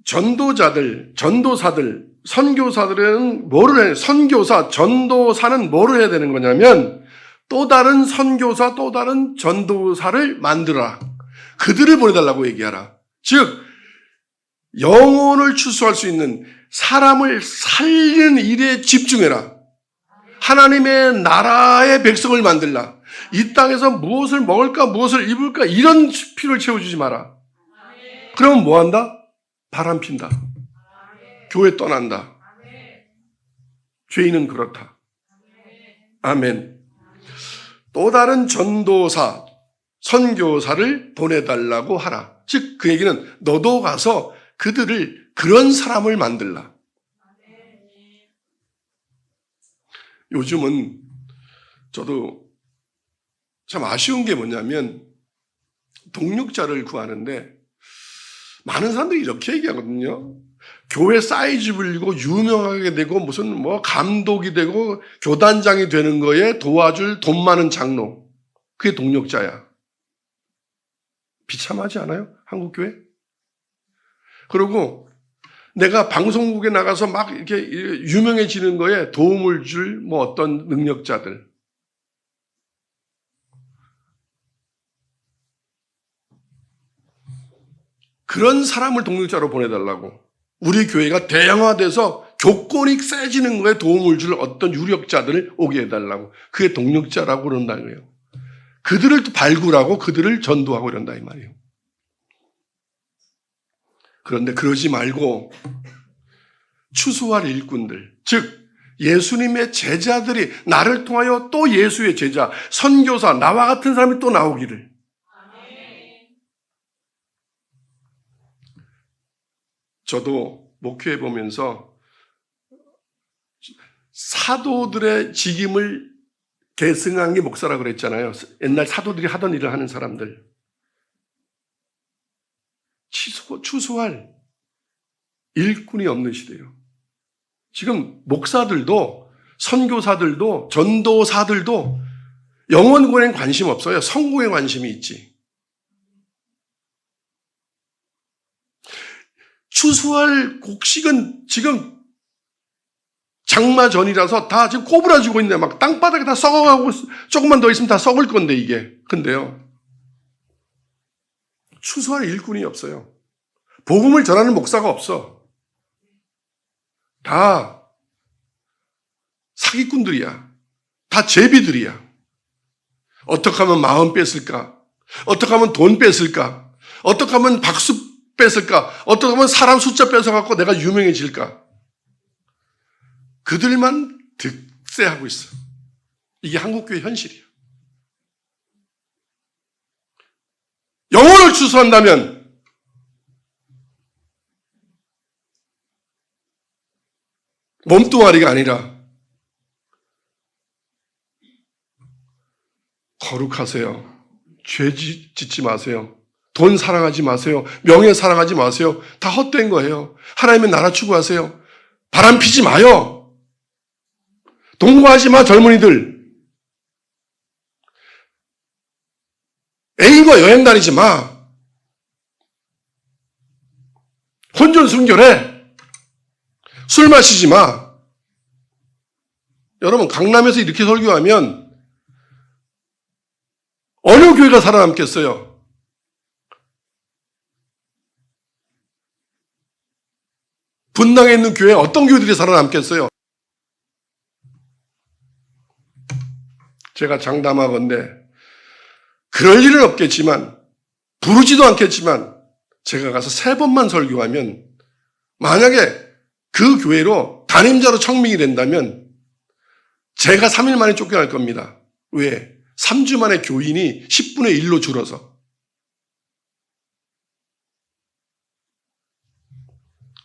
전도자들, 전도사들, 선교사들은 뭐를 해야, 선교사, 전도사는 뭐를 해야 되는 거냐면 또 다른 선교사, 또 다른 전도사를 만들어라. 그들을 보내달라고 얘기하라. 즉 영혼을 추수할 수 있는 사람을 살리는 일에 집중해라. 하나님의 나라의 백성을 만들라. 이 땅에서 무엇을 먹을까, 무엇을 입을까 이런 필요를 채워주지 마라. 그러면 뭐한다? 바람 핀다. 교회 떠난다. 죄인은 그렇다. 아멘. 또 다른 전도사, 선교사를 보내달라고 하라. 즉 그 얘기는 너도 가서 그들을, 그런 사람을 만들라. 요즘은 저도 참 아쉬운 게 뭐냐면 동력자를 구하는데 많은 사람들이 이렇게 얘기하거든요. 교회 사이즈 불리고 유명하게 되고 무슨 뭐 감독이 되고 교단장이 되는 거에 도와줄 돈 많은 장로. 그게 동력자야. 비참하지 않아요? 한국교회? 그리고 내가 방송국에 나가서 막 이렇게 유명해지는 거에 도움을 줄 뭐 어떤 능력자들. 그런 사람을 동력자로 보내달라고. 우리 교회가 대형화돼서 교권이 세지는 거에 도움을 줄 어떤 유력자들을 오게 해달라고. 그게 동력자라고 그런다는 거예요. 그들을 또 발굴하고 그들을 전도하고 이런다 이 말이에요. 그런데 그러지 말고 추수할 일꾼들, 즉 예수님의 제자들이 나를 통하여 또 예수의 제자, 선교사, 나와 같은 사람이 또 나오기를. 저도 목회해 보면서 사도들의 직임을 계승한 게 목사라고 그랬잖아요. 옛날 사도들이 하던 일을 하는 사람들. 추수할 일꾼이 없는 시대예요. 지금 목사들도 선교사들도 전도사들도 영혼구원에 관심 없어요. 성공에 관심이 있지. 추수할 곡식은 지금 장마 전이라서 다 지금 꼬부라지고 있는데 막 땅바닥에 다 썩어가고 조금만 더 있으면 다 썩을 건데 이게. 근데요. 추수할 일꾼이 없어요. 복음을 전하는 목사가 없어. 다 사기꾼들이야. 다 제비들이야. 어떻게 하면 마음 뺏을까? 어떻게 하면 돈 뺏을까? 어떻게 하면 박수 뺏을까? 어떻게 하면 사람 숫자 뺏어갖고 내가 유명해질까? 그들만 득세하고 있어. 이게 한국교회 현실이에요. 영혼을 추수한다면 몸뚱아리가 아니라 거룩하세요. 죄 짓지 마세요. 돈 사랑하지 마세요. 명예 사랑하지 마세요. 다 헛된 거예요. 하나님의 나라 추구하세요. 바람 피지 마요. 동거하지 마, 젊은이들. 애인과 여행 다니지 마. 혼전 순결해. 술 마시지 마. 여러분, 강남에서 이렇게 설교하면 어느 교회가 살아남겠어요? 분당에 있는 교회 어떤 교회들이 살아남겠어요? 제가 장담하건대 그럴 일은 없겠지만, 부르지도 않겠지만 제가 가서 3번만 설교하면, 만약에 그 교회로 담임자로 청빙이 된다면 제가 3일 만에 쫓겨날 겁니다. 왜? 3주 만에 교인이 10분의 1로 줄어서.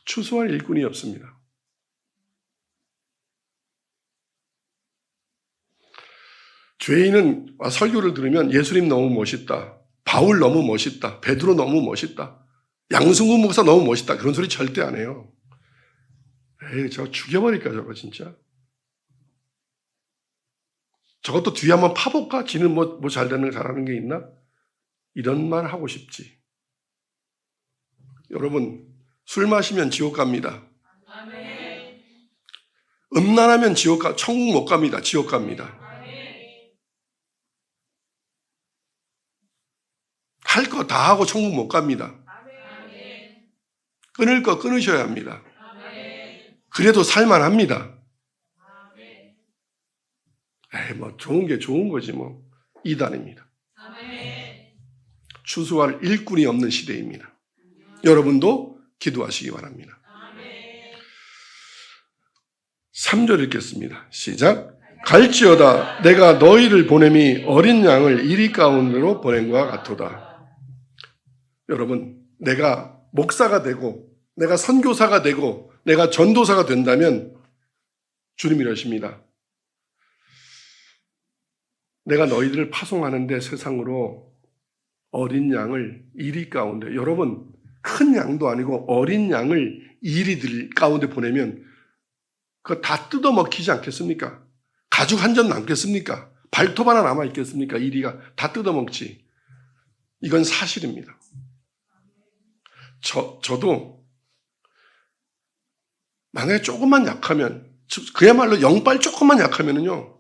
추수할 일꾼이 없습니다. 죄인은 설교를 들으면 예수님 너무 멋있다, 바울 너무 멋있다, 베드로 너무 멋있다, 양승구 목사 너무 멋있다, 그런 소리 절대 안 해요. 에이, 저거 죽여버릴까 저거 진짜. 저것도 뒤에 한번 파볼까? 지는 뭐 잘 되는 거 잘하는 게 있나? 이런 말 하고 싶지. 여러분, 술 마시면 지옥 갑니다. 음란하면 천국 못 갑니다. 지옥 갑니다. 할 거 다 하고 천국 못 갑니다. 끊을 거 끊으셔야 합니다. 그래도 살만합니다. 에이, 뭐 좋은 게 좋은 거지 뭐. 이단입니다. 추수할 일꾼이 없는 시대입니다. 여러분도 기도하시기 바랍니다. 3절 읽겠습니다. 시작. 갈지어다 내가 너희를 보냄이 어린 양을 이리 가운데로 보낸 것과 같도다. 여러분, 내가 목사가 되고 내가 선교사가 되고 내가 전도사가 된다면 주님이 이러십니다. 내가 너희들을 파송하는데 세상으로 어린 양을 이리 가운데, 여러분 큰 양도 아니고 어린 양을 이리들 가운데 보내면 그거 다 뜯어먹히지 않겠습니까? 가죽 한 점 남겠습니까? 발톱 하나 남아있겠습니까? 이리가 다 뜯어먹지. 이건 사실입니다. 저도 만약에 조금만 약하면, 그야말로 영빨 조금만 약하면은요,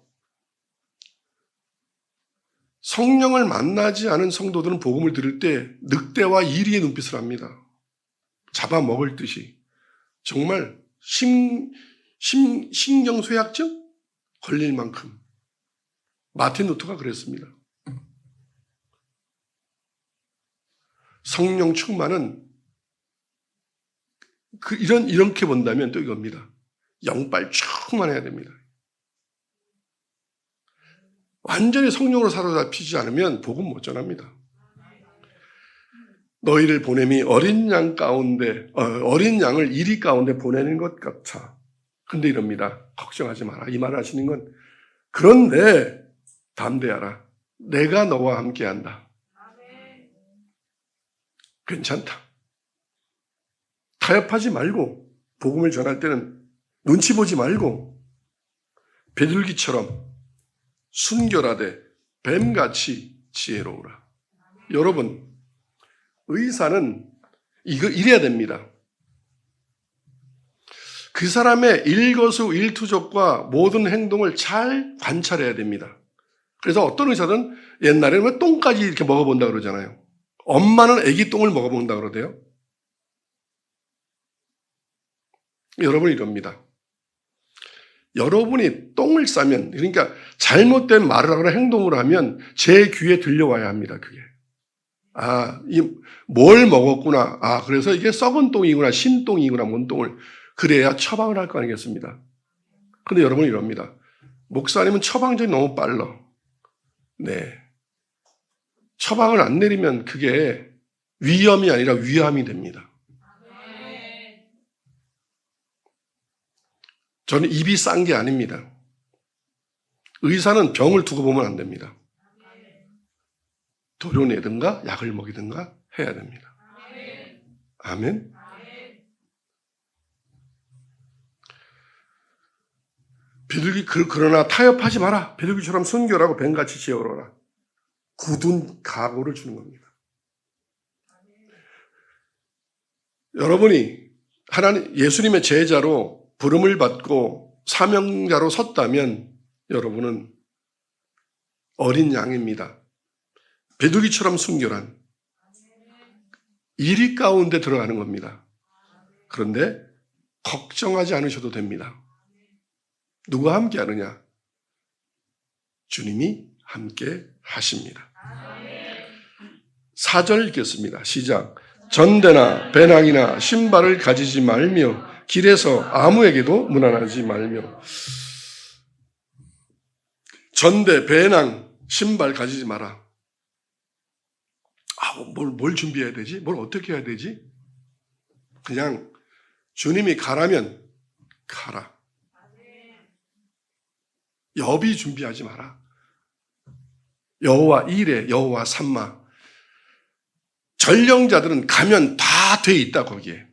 성령을 만나지 않은 성도들은 복음을 들을 때 늑대와 이리의 눈빛을 합니다. 잡아먹을 듯이. 정말 신경쇠약증 걸릴 만큼. 마틴 루터가 그랬습니다. 성령 충만은 이렇게 본다면 또 이겁니다. 영빨 충만해야 됩니다. 완전히 성령으로 사로잡히지 않으면 복음 못 전합니다. 너희를 보냄이 어린 양을 이리 가운데 보내는 것 같아. 근데 이럽니다. 걱정하지 마라. 이 말을 하시는 건, 그런데 담대하라. 내가 너와 함께한다. 괜찮다. 타협하지 말고 복음을 전할 때는 눈치 보지 말고 비둘기처럼 순결하되 뱀같이 지혜로우라. 여러분, 의사는 이래야 됩니다. 그 사람의 일거수일투족과 모든 행동을 잘 관찰해야 됩니다. 그래서 어떤 의사는 옛날에는 똥까지 이렇게 먹어본다 그러잖아요. 엄마는 아기 똥을 먹어본다 그러대요. 여러분 이럽니다. 여러분이 똥을 싸면, 그러니까 잘못된 말을 하거나 행동을 하면 제 귀에 들려와야 합니다. 그게. 뭘 먹었구나. 그래서 이게 썩은 똥이구나, 신똥이구나, 뭔 똥을. 그래야 처방을 할 거 아니겠습니다. 그런데 여러분이 이럽니다. 목사님은 처방전이 너무 빨라. 네. 처방을 안 내리면 그게 위험이 아니라 위암이 됩니다. 저는 입이 싼 게 아닙니다. 의사는 병을 두고 보면 안 됩니다. 도려내든가 약을 먹이든가 해야 됩니다. 아멘. 비둘기 그러나 타협하지 마라. 비둘기처럼 순결하고 뱀같이 지어오라. 굳은 각오를 주는 겁니다. 여러분이 하나님 예수님의 제자로 부름을 받고 사명자로 섰다면 여러분은 어린 양입니다. 비둘기처럼 순결한 1위 가운데 들어가는 겁니다. 그런데 걱정하지 않으셔도 됩니다. 누가 함께 하느냐? 주님이 함께 하십니다. 4절 읽겠습니다. 시작. 전대나 배낭이나 신발을 가지지 말며 길에서 아무에게도 무난하지 말며. 전대, 배낭, 신발 가지지 마라. 뭘 준비해야 되지? 뭘 어떻게 해야 되지? 그냥 주님이 가라면 가라. 여비 준비하지 마라. 여호와 이레, 여호와 삼마. 전령자들은 가면 다 돼 있다 거기에.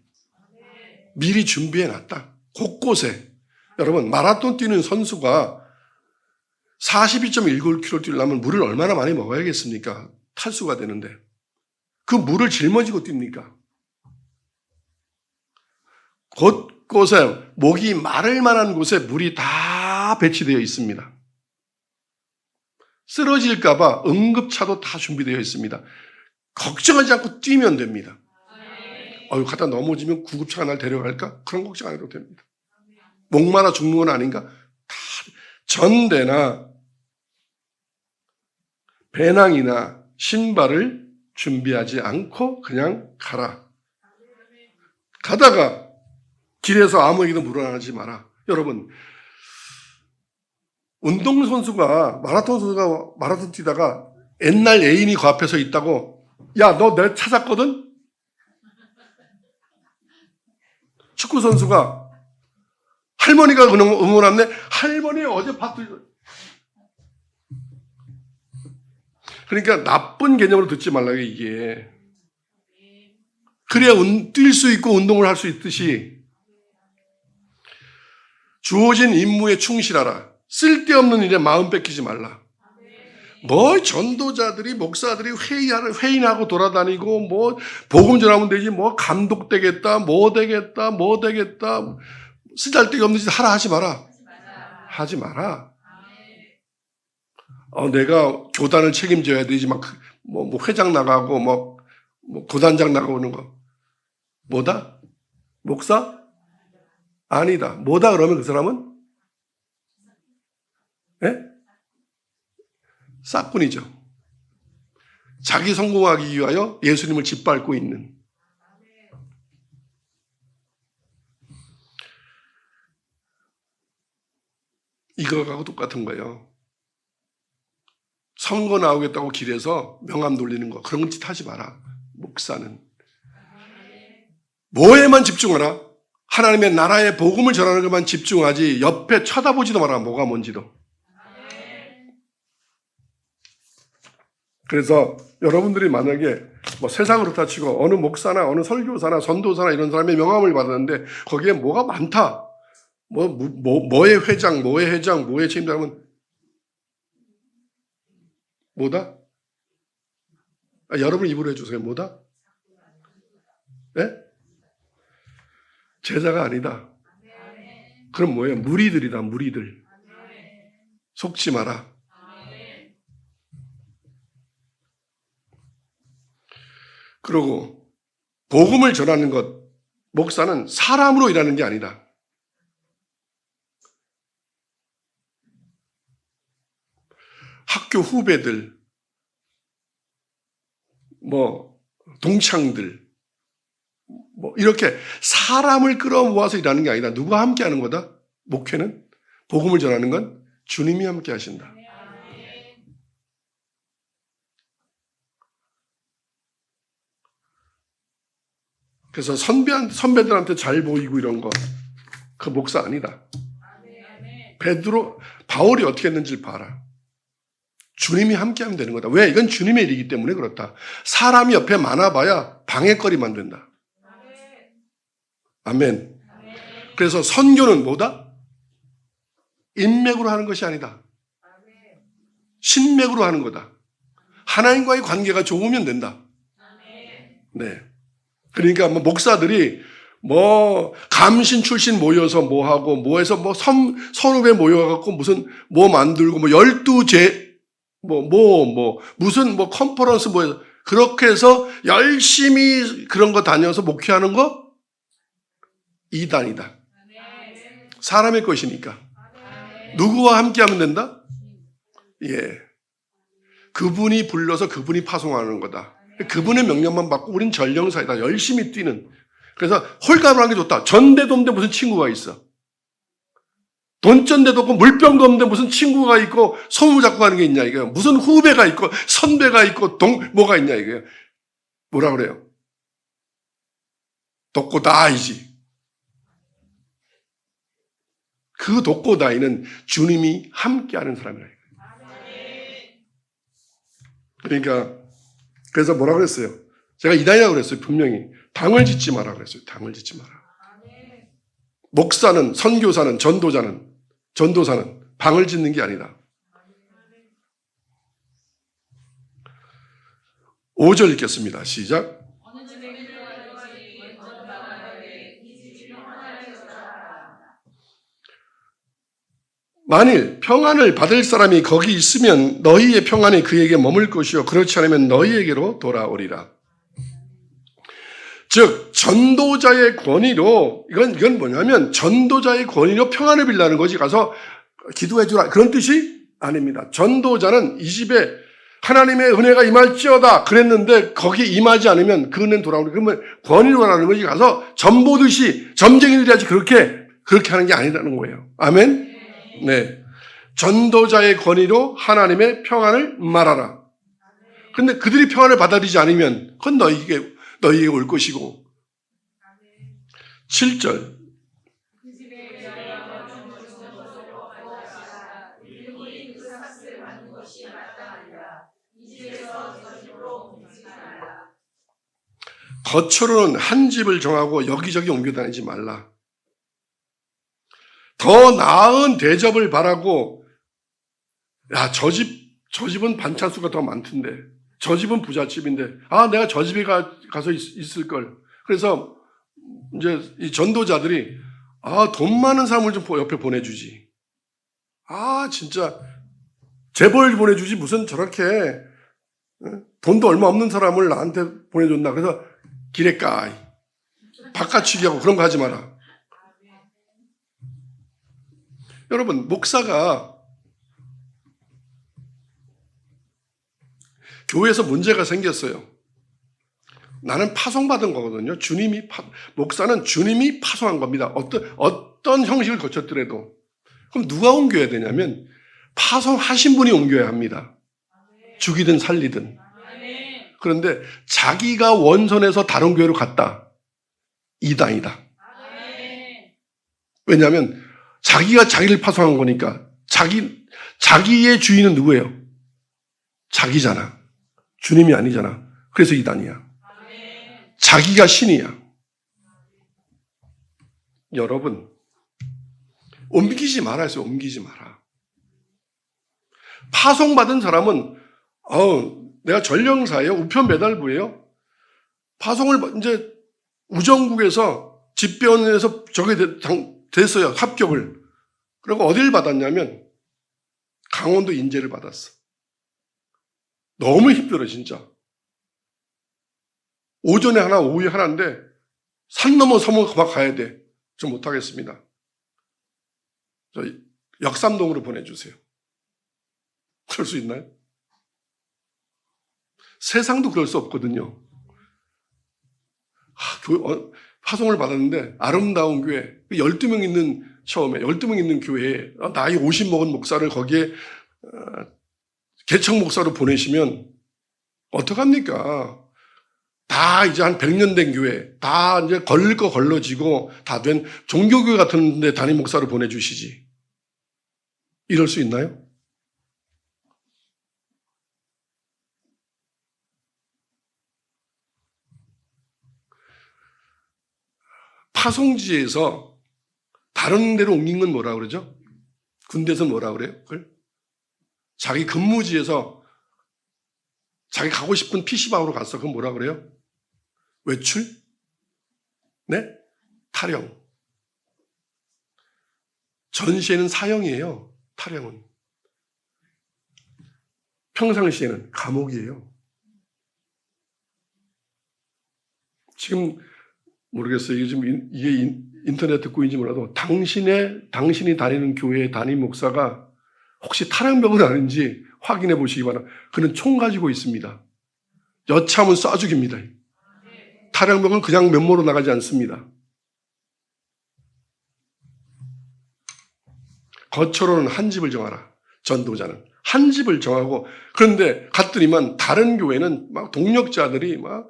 미리 준비해놨다. 곳곳에. 여러분 마라톤 뛰는 선수가 42.19km 뛰려면 물을 얼마나 많이 먹어야겠습니까? 탈수가 되는데. 그 물을 짊어지고 뜁니까? 곳곳에 목이 마를 만한 곳에 물이 다 배치되어 있습니다. 쓰러질까 봐 응급차도 다 준비되어 있습니다. 걱정하지 않고 뛰면 됩니다. 가다 넘어지면 구급차가 날 데려갈까? 그런 걱정 안 해도 됩니다. 목마라 죽는 건 아닌가? 다 전대나 배낭이나 신발을 준비하지 않고 그냥 가라. 가다가 길에서 아무에게도 물어나지 마라. 여러분, 운동선수가 마라톤 뛰다가 옛날 애인이 그 앞에 서 있다고, 야, 너 내 찾았거든? 축구선수가 할머니가 응원 왔네? 할머니 어제 봤더니. 그러니까 나쁜 개념으로 듣지 말라고 이게. 그래야 뛸 수 있고 운동을 할 수 있듯이 주어진 임무에 충실하라. 쓸데없는 일에 마음 뺏기지 말라. 뭐 전도자들이 목사들이 회의하고 돌아다니고 뭐 복음 전하면 되지 뭐 감독 되겠다 뭐 되겠다 쓰잘데기 없는 짓 하라 하지 마라. 하지 마라. 내가 교단을 책임져야 되지 뭐 회장 나가고 뭐 고단장 나가오는 거 뭐다? 목사? 아니다. 뭐다 그러면 그 사람은? 예? 싹군이죠. 자기 성공하기 위하여 예수님을 짓밟고 있는. 이거하고 똑같은 거예요. 선거 나오겠다고 길에서 명함 돌리는 거 그런 짓 하지 마라. 목사는 뭐에만 집중하라. 하나님의 나라의 복음을 전하는 것만 집중하지 옆에 쳐다보지도 마라. 뭐가 뭔지도. 그래서 여러분들이 만약에 뭐 세상으로 다 치고 어느 목사나 어느 설교사나 전도사나 이런 사람의 명함을 받았는데 거기에 뭐가 많다. 뭐의 회장, 뭐의 회장, 뭐의 책임자면 뭐다? 여러분 입으로 해주세요. 뭐다? 네? 제자가 아니다. 그럼 뭐예요? 무리들이다. 무리들. 속지 마라. 그리고 복음을 전하는 것, 목사는 사람으로 일하는 게 아니다. 학교 후배들, 동창들, 이렇게 사람을 끌어모아서 일하는 게 아니다. 누가 함께 하는 거다? 목회는? 복음을 전하는 건 주님이 함께 하신다. 그래서 선배들한테 잘 보이고 이런 거, 그 목사 아니다. 바울이 어떻게 했는지를 봐라. 주님이 함께하면 되는 거다. 왜? 이건 주님의 일이기 때문에 그렇다. 사람이 옆에 많아봐야 방해거리만 된다. 아멘. 그래서 선교는 뭐다? 인맥으로 하는 것이 아니다. 신맥으로 하는 거다. 하나님과의 관계가 좋으면 된다. 네. 그러니까 뭐 목사들이 뭐 감신 출신 모여서 뭐 하고 뭐해서 뭐 선후배 모여갖고 무슨 뭐 만들고 뭐 12제 무슨 컨퍼런스 뭐 그렇게 해서 열심히 그런 거 다녀서 목회하는 거 이단이다. 사람의 것이니까. 누구와 함께 하면 된다? 예. 그분이 불러서 그분이 파송하는 거다. 그분의 명령만 받고 우린 전령사이다. 열심히 뛰는. 그래서 홀가분한 하는 게 좋다. 전대도 없는데 무슨 친구가 있어. 돈전대도 없고 물병도 없는데 무슨 친구가 있고 소문 잡고 가는 게 있냐 이거예요. 무슨 후배가 있고 선배가 있고 뭐가 있냐 이거예요. 뭐라 그래요? 독고다이지. 그 독고다이는 주님이 함께하는 사람이라 이거예요. 그러니까 그래서 뭐라 그랬어요? 제가 이단이라고 그랬어요. 분명히 당을 짓지 마라 그랬어요. 당을 짓지 마라. 목사는, 선교사는, 전도사는 방을 짓는 게 아니다. 5절 읽겠습니다. 시작. 만일 평안을 받을 사람이 거기 있으면 너희의 평안이 그에게 머물 것이요 그렇지 않으면 너희에게로 돌아오리라. 즉 전도자의 권위로 이건 뭐냐면 전도자의 권위로 평안을 빌라는 거지 가서 기도해 주라 그런 뜻이 아닙니다. 전도자는 이 집에 하나님의 은혜가 임할지어다 그랬는데 거기 임하지 않으면 그 은혜는 돌아오니 그러면 권위로라는 거지 가서 전보듯이 점쟁이들이 하지 그렇게 하는 게 아니라는 거예요. 아멘. 네. 전도자의 권위로 하나님의 평안을 말하라. 근데 그들이 평안을 받아들이지 않으면 그건 너희에게 올 것이고. 7절. 겉으로는 한 집을 정하고 여기저기 옮겨 다니지 말라. 더 나은 대접을 바라고 야, 저 집은 반찬수가 더 많던데 저 집은 부잣집인데 내가 저 집에 가서 있을 걸. 그래서 이제 이 전도자들이 돈 많은 사람을 좀 옆에 보내주지. 진짜 재벌 보내주지 무슨 저렇게 돈도 얼마 없는 사람을 나한테 보내줬나. 그래서 길에 까이 바깥치기 하고 그런 거 하지 마라. 여러분 목사가 교회에서 문제가 생겼어요. 나는 파송받은 거거든요. 목사는 주님이 파송한 겁니다. 어떤 형식을 거쳤더라도. 그럼 누가 옮겨야 되냐면 파송하신 분이 옮겨야 합니다. 죽이든 살리든. 그런데 자기가 원선에서 다른 교회로 갔다. 이단이다. 왜냐하면 자기가 자기를 파송한 거니까 자기의 주인은 누구예요? 자기잖아. 주님이 아니잖아. 그래서 이단이야. 자기가 신이야. 여러분 옮기지 말아 했어요. 옮기지 마라. 파송받은 사람은 내가 전령사예요. 우편 배달부예요. 파송을 이제 우정국에서 집배원에서 저게 됐어요. 합격을. 그리고 어디를 받았냐면 강원도 인제를 받았어. 너무 힘들어 진짜. 오전에 하나 오후에 하나인데 산 넘어 섬을 막 가야 돼. 저 못하겠습니다. 저 역삼동으로 보내주세요. 그럴 수 있나요? 세상도 그럴 수 없거든요. 파송을 받았는데 아름다운 교회 12명 있는 처음에 12명 있는 교회에 나이 50 먹은 목사를 거기에 개척 목사로 보내시면 어떡합니까? 다 이제 한 100년 된 교회, 다 이제 걸릴 거 걸러지고 다 된 종교교회 같은 데 담임 목사로 보내주시지. 이럴 수 있나요? 파송지에서 다른 데로 옮긴 건 뭐라 그러죠? 군대에서 뭐라 그래요? 그걸? 자기 근무지에서 자기 가고 싶은 PC방으로 갔어. 그건 뭐라 그래요? 외출? 네? 탈영. 전시에는 사형이에요. 탈영은. 평상시에는 감옥이에요. 지금 모르겠어요. 이게 인터넷 듣고 있는지 몰라도 당신이 다니는 교회의 담임 목사가 혹시 탈영병은 아닌지 확인해 보시기 바랍니다. 그는 총 가지고 있습니다. 여차하면 쏴 죽입니다. 탈영병은 그냥 면모로 나가지 않습니다. 겉으로는 한 집을 정하라. 전도자는 한 집을 정하고, 그런데 갔더니만 다른 교회는 막 동력자들이 막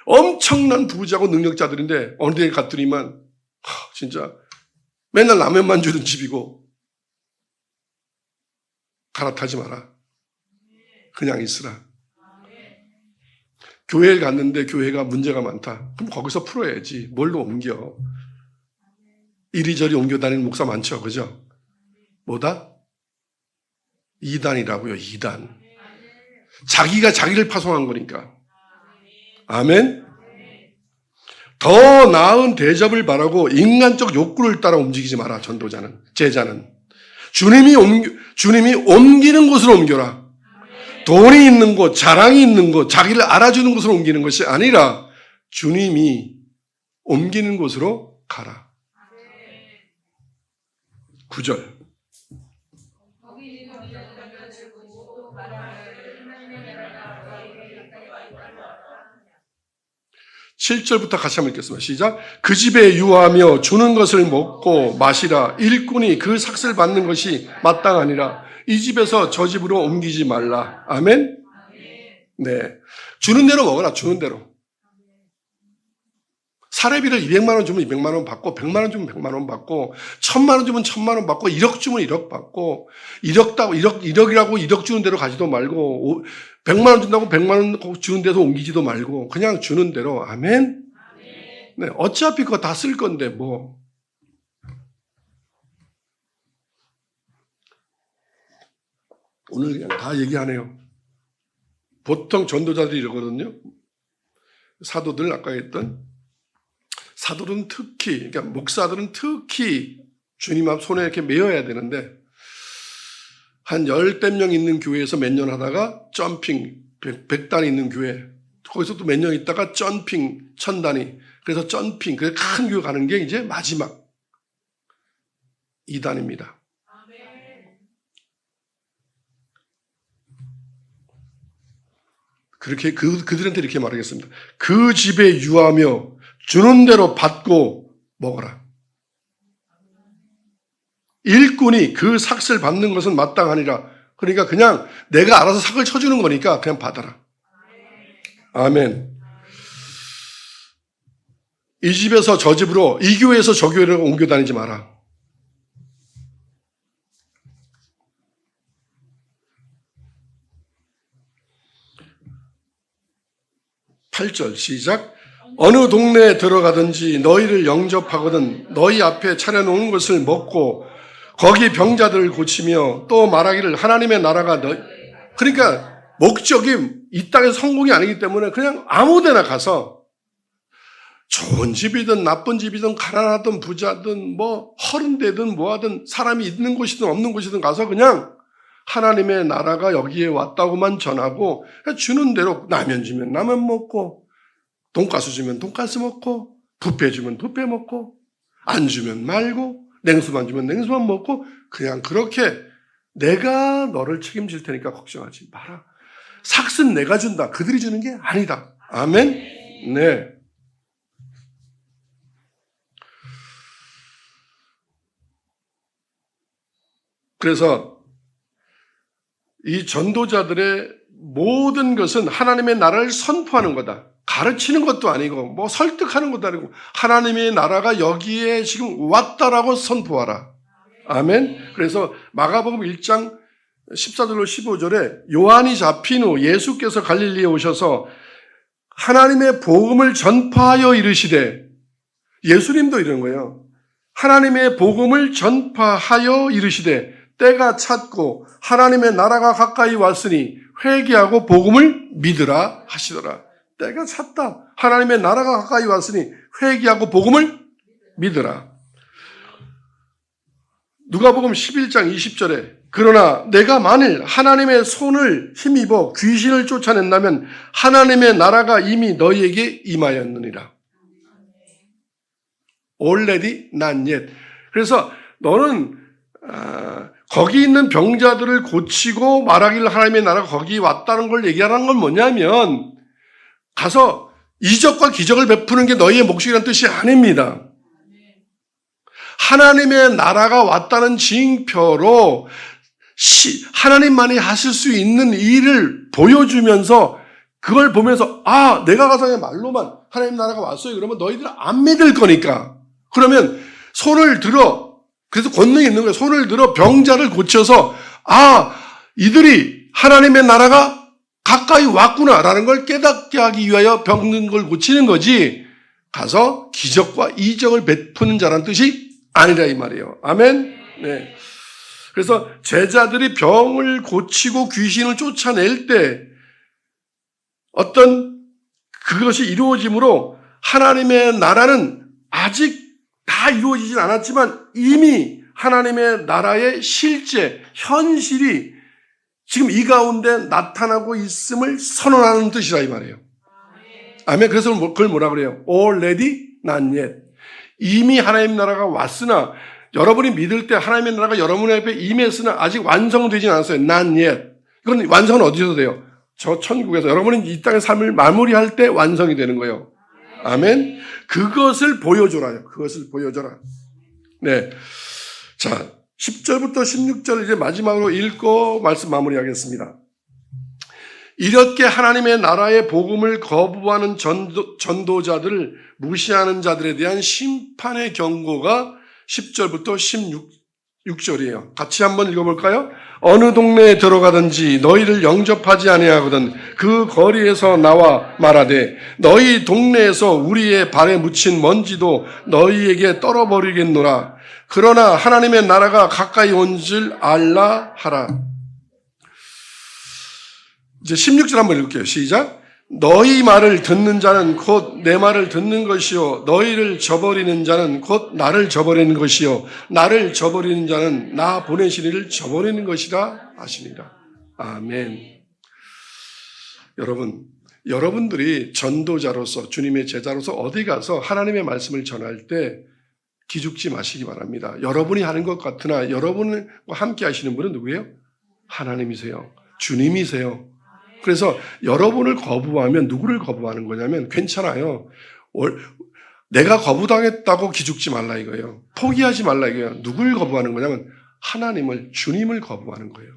엄청난 부자고 능력자들인데 어느 데 갔더니만 진짜 맨날 라면만 주는 집이고, 갈아타지 마라. 그냥 있으라. 교회에 갔는데 교회가 문제가 많다. 그럼 거기서 풀어야지. 뭘로 옮겨. 이리저리 옮겨 다니는 목사 많죠. 그죠? 뭐다? 이단이라고요. 이단. 자기가 자기를 파송한 거니까. 아멘. 더 나은 대접을 바라고 인간적 욕구를 따라 움직이지 마라. 전도자는, 제자는. 주님이 옮기는 곳으로 옮겨라. 돈이 있는 곳, 자랑이 있는 곳, 자기를 알아주는 곳으로 옮기는 것이 아니라 주님이 옮기는 곳으로 가라. 9절. 7절부터 같이 한번 읽겠습니다. 시작. 그 집에 유하며 주는 것을 먹고 마시라. 일꾼이 그 삭슬 받는 것이 마땅하니라. 이 집에서 저 집으로 옮기지 말라. 아멘? 네. 주는 대로 먹어라. 주는 대로. 사례비를 200만 원 주면 200만 원 받고, 100만 원 주면 100만 원 받고, 1000만 원 주면 1000만 원 받고, 1억 주면 1억 받고, 1억이라고 1억 주는 대로 가지도 말고, 100만 원 준다고 100만 원 주는 데서 옮기지도 말고, 그냥 주는 대로. 아멘? 네. 어차피 그거 다 쓸 건데, 뭐. 오늘 그냥 다 얘기하네요. 보통 전도자들이 이러거든요. 사도들, 아까 했던 사도들은 특히, 그러니까 목사들은 특히 주님 앞 손에 이렇게 메어야 되는데, 한 10대 명 있는 교회에서 몇 년 하다가 점핑, 100단위 있는 교회, 거기서 또 몇 년 있다가 점핑, 1000단위, 그래서 점핑, 그래서 큰 교회 가는 게 이제 마지막 2단입니다. 그렇게 그들한테 이렇게 말하겠습니다. 그 집에 유하며 주는 대로 받고 먹어라. 일꾼이 그 삭을 받는 것은 마땅하니라. 그러니까 그냥 내가 알아서 삭을 쳐주는 거니까 그냥 받아라. 아멘. 이 집에서 저 집으로, 이 교회에서 저 교회로 옮겨 다니지 마라. (8절) 시작. 어느 동네에 들어가든지 너희를 영접하거든 너희 앞에 차려놓은 것을 먹고 거기 병자들을 고치며 또 말하기를 하나님의 나라가 그러니까 목적이 이 땅의 성공이 아니기 때문에 그냥 아무 데나 가서 좋은 집이든 나쁜 집이든 가난하든 부자든 뭐 허른 데든 뭐하든 사람이 있는 곳이든 없는 곳이든 가서 그냥 하나님의 나라가 여기에 왔다고만 전하고 주는 대로 라면 주면 라면 먹고 돈가스 주면 돈가스 먹고 뷔페 주면 뷔페 먹고 안 주면 말고 냉수만 주면 냉수만 먹고 그냥 그렇게 내가 너를 책임질 테니까 걱정하지 마라. 삭은 내가 준다. 그들이 주는 게 아니다. 아멘? 네. 그래서 이 전도자들의 모든 것은 하나님의 나라를 선포하는 거다. 가르치는 것도 아니고 뭐 설득하는 것도 아니고 하나님의 나라가 여기에 지금 왔다라고 선포하라. 아멘. 그래서 마가복음 1장 14절로 15절에 요한이 잡힌 후 예수께서 갈릴리에 오셔서 하나님의 복음을 전파하여 이르시되 예수님도 이런 거예요. 하나님의 복음을 전파하여 이르시되 때가 찼고 하나님의 나라가 가까이 왔으니 회개하고 복음을 믿으라 하시더라. 때가 찼다. 하나님의 나라가 가까이 왔으니 회개하고 복음을 믿으라. 누가복음 11장 20절에 그러나 내가 만일 하나님의 손을 힘입어 귀신을 쫓아낸다면 하나님의 나라가 이미 너희에게 임하였느니라. Already not yet. 그래서 너는 거기 있는 병자들을 고치고 말하기를 하나님의 나라가 거기 왔다는 걸 얘기하는 건 뭐냐면 가서 이적과 기적을 베푸는 게 너희의 몫이라는 뜻이 아닙니다. 하나님의 나라가 왔다는 징표로 하나님만이 하실 수 있는 일을 보여주면서 그걸 보면서 내가 가서 말로만 하나님 나라가 왔어요. 그러면 너희들은 안 믿을 거니까. 그러면 손을 들어, 그래서 권능이 있는 거예요. 손을 들어 병자를 고쳐서 이들이 하나님의 나라가 가까이 왔구나라는 걸 깨닫게 하기 위하여 병든 걸 고치는 거지 가서 기적과 이적을 베푸는 자라는 뜻이 아니라 이 말이에요. 아멘? 네. 그래서 제자들이 병을 고치고 귀신을 쫓아낼 때 어떤 그것이 이루어짐으로 하나님의 나라는 아직 다 이루어지진 않았지만 이미 하나님의 나라의 실제, 현실이 지금 이 가운데 나타나고 있음을 선언하는 뜻이라 이 말이에요. 아멘. 그래서 그걸 뭐라 그래요? Already not yet. 이미 하나님 나라가 왔으나 여러분이 믿을 때 하나님의 나라가 여러분 앞에 임했으나 아직 완성되진 않았어요. Not yet. 이건 완성은 어디서 돼요? 저 천국에서 여러분이 이 땅의 삶을 마무리할 때 완성이 되는 거예요. 아멘. 그것을 보여줘라요. 그것을 보여줘라. 네. 자, 10절부터 16절 이제 마지막으로 읽고 말씀 마무리하겠습니다. 이렇게 하나님의 나라의 복음을 거부하는 전도자들을 무시하는 자들에 대한 심판의 경고가 10절부터 16절이에요. 같이 한번 읽어볼까요? 어느 동네에 들어가든지 너희를 영접하지 아니하거든 그 거리에서 나와 말하되 너희 동네에서 우리의 발에 묻힌 먼지도 너희에게 떨어버리겠노라. 그러나 하나님의 나라가 가까이 온 줄 알라 하라. 이제 16절 한번 읽을게요. 시작. 너희 말을 듣는 자는 곧 내 말을 듣는 것이요 너희를 저버리는 자는 곧 나를 저버리는 것이요 나를 저버리는 자는 나 보내신 이를 저버리는 것이라 하시니라. 아멘. 여러분들이 전도자로서 주님의 제자로서 어디 가서 하나님의 말씀을 전할 때 기죽지 마시기 바랍니다. 여러분이 하는 것 같으나 여러분과 함께 하시는 분은 누구예요? 하나님이세요. 주님이세요. 그래서 여러분을 거부하면 누구를 거부하는 거냐면 괜찮아요. 내가 거부당했다고 기죽지 말라 이거예요. 포기하지 말라 이거예요. 누굴 거부하는 거냐면 하나님을, 주님을 거부하는 거예요.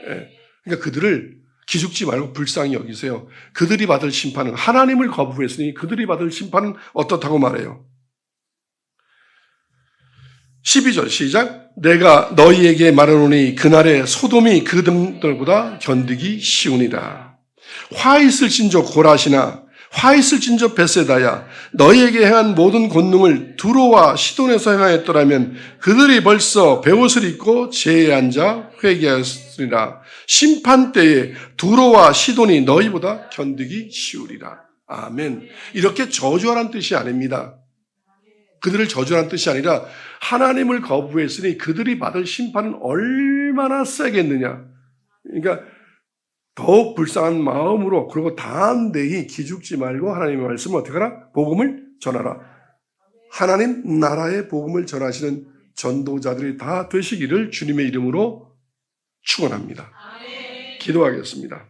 네. 그러니까 그들을 기죽지 말고 불쌍히 여기세요. 그들이 받을 심판은 하나님을 거부했으니 그들이 받을 심판은 어떻다고 말해요. 12절 시작. 내가 너희에게 말하노니 그날에 소돔이 그들보다 견디기 쉬우니라. 화 있을진저 고라시나 화 있을진저 베세다야 너희에게 행한 모든 권능을 두로와 시돈에서 행하였더라면 그들이 벌써 베옷을 입고 제에 앉아 회개하였으리라. 심판 때에 두로와 시돈이 너희보다 견디기 쉬우리라. 아멘. 이렇게 저주하라는 뜻이 아닙니다. 그들을 저주하는 뜻이 아니라 하나님을 거부했으니 그들이 받을 심판은 얼마나 세겠느냐. 그러니까 더욱 불쌍한 마음으로 그리고 담대히 기죽지 말고 하나님의 말씀을 어떻게 하라? 복음을 전하라. 하나님 나라의 복음을 전하시는 전도자들이 다 되시기를 주님의 이름으로 축원합니다. 기도하겠습니다.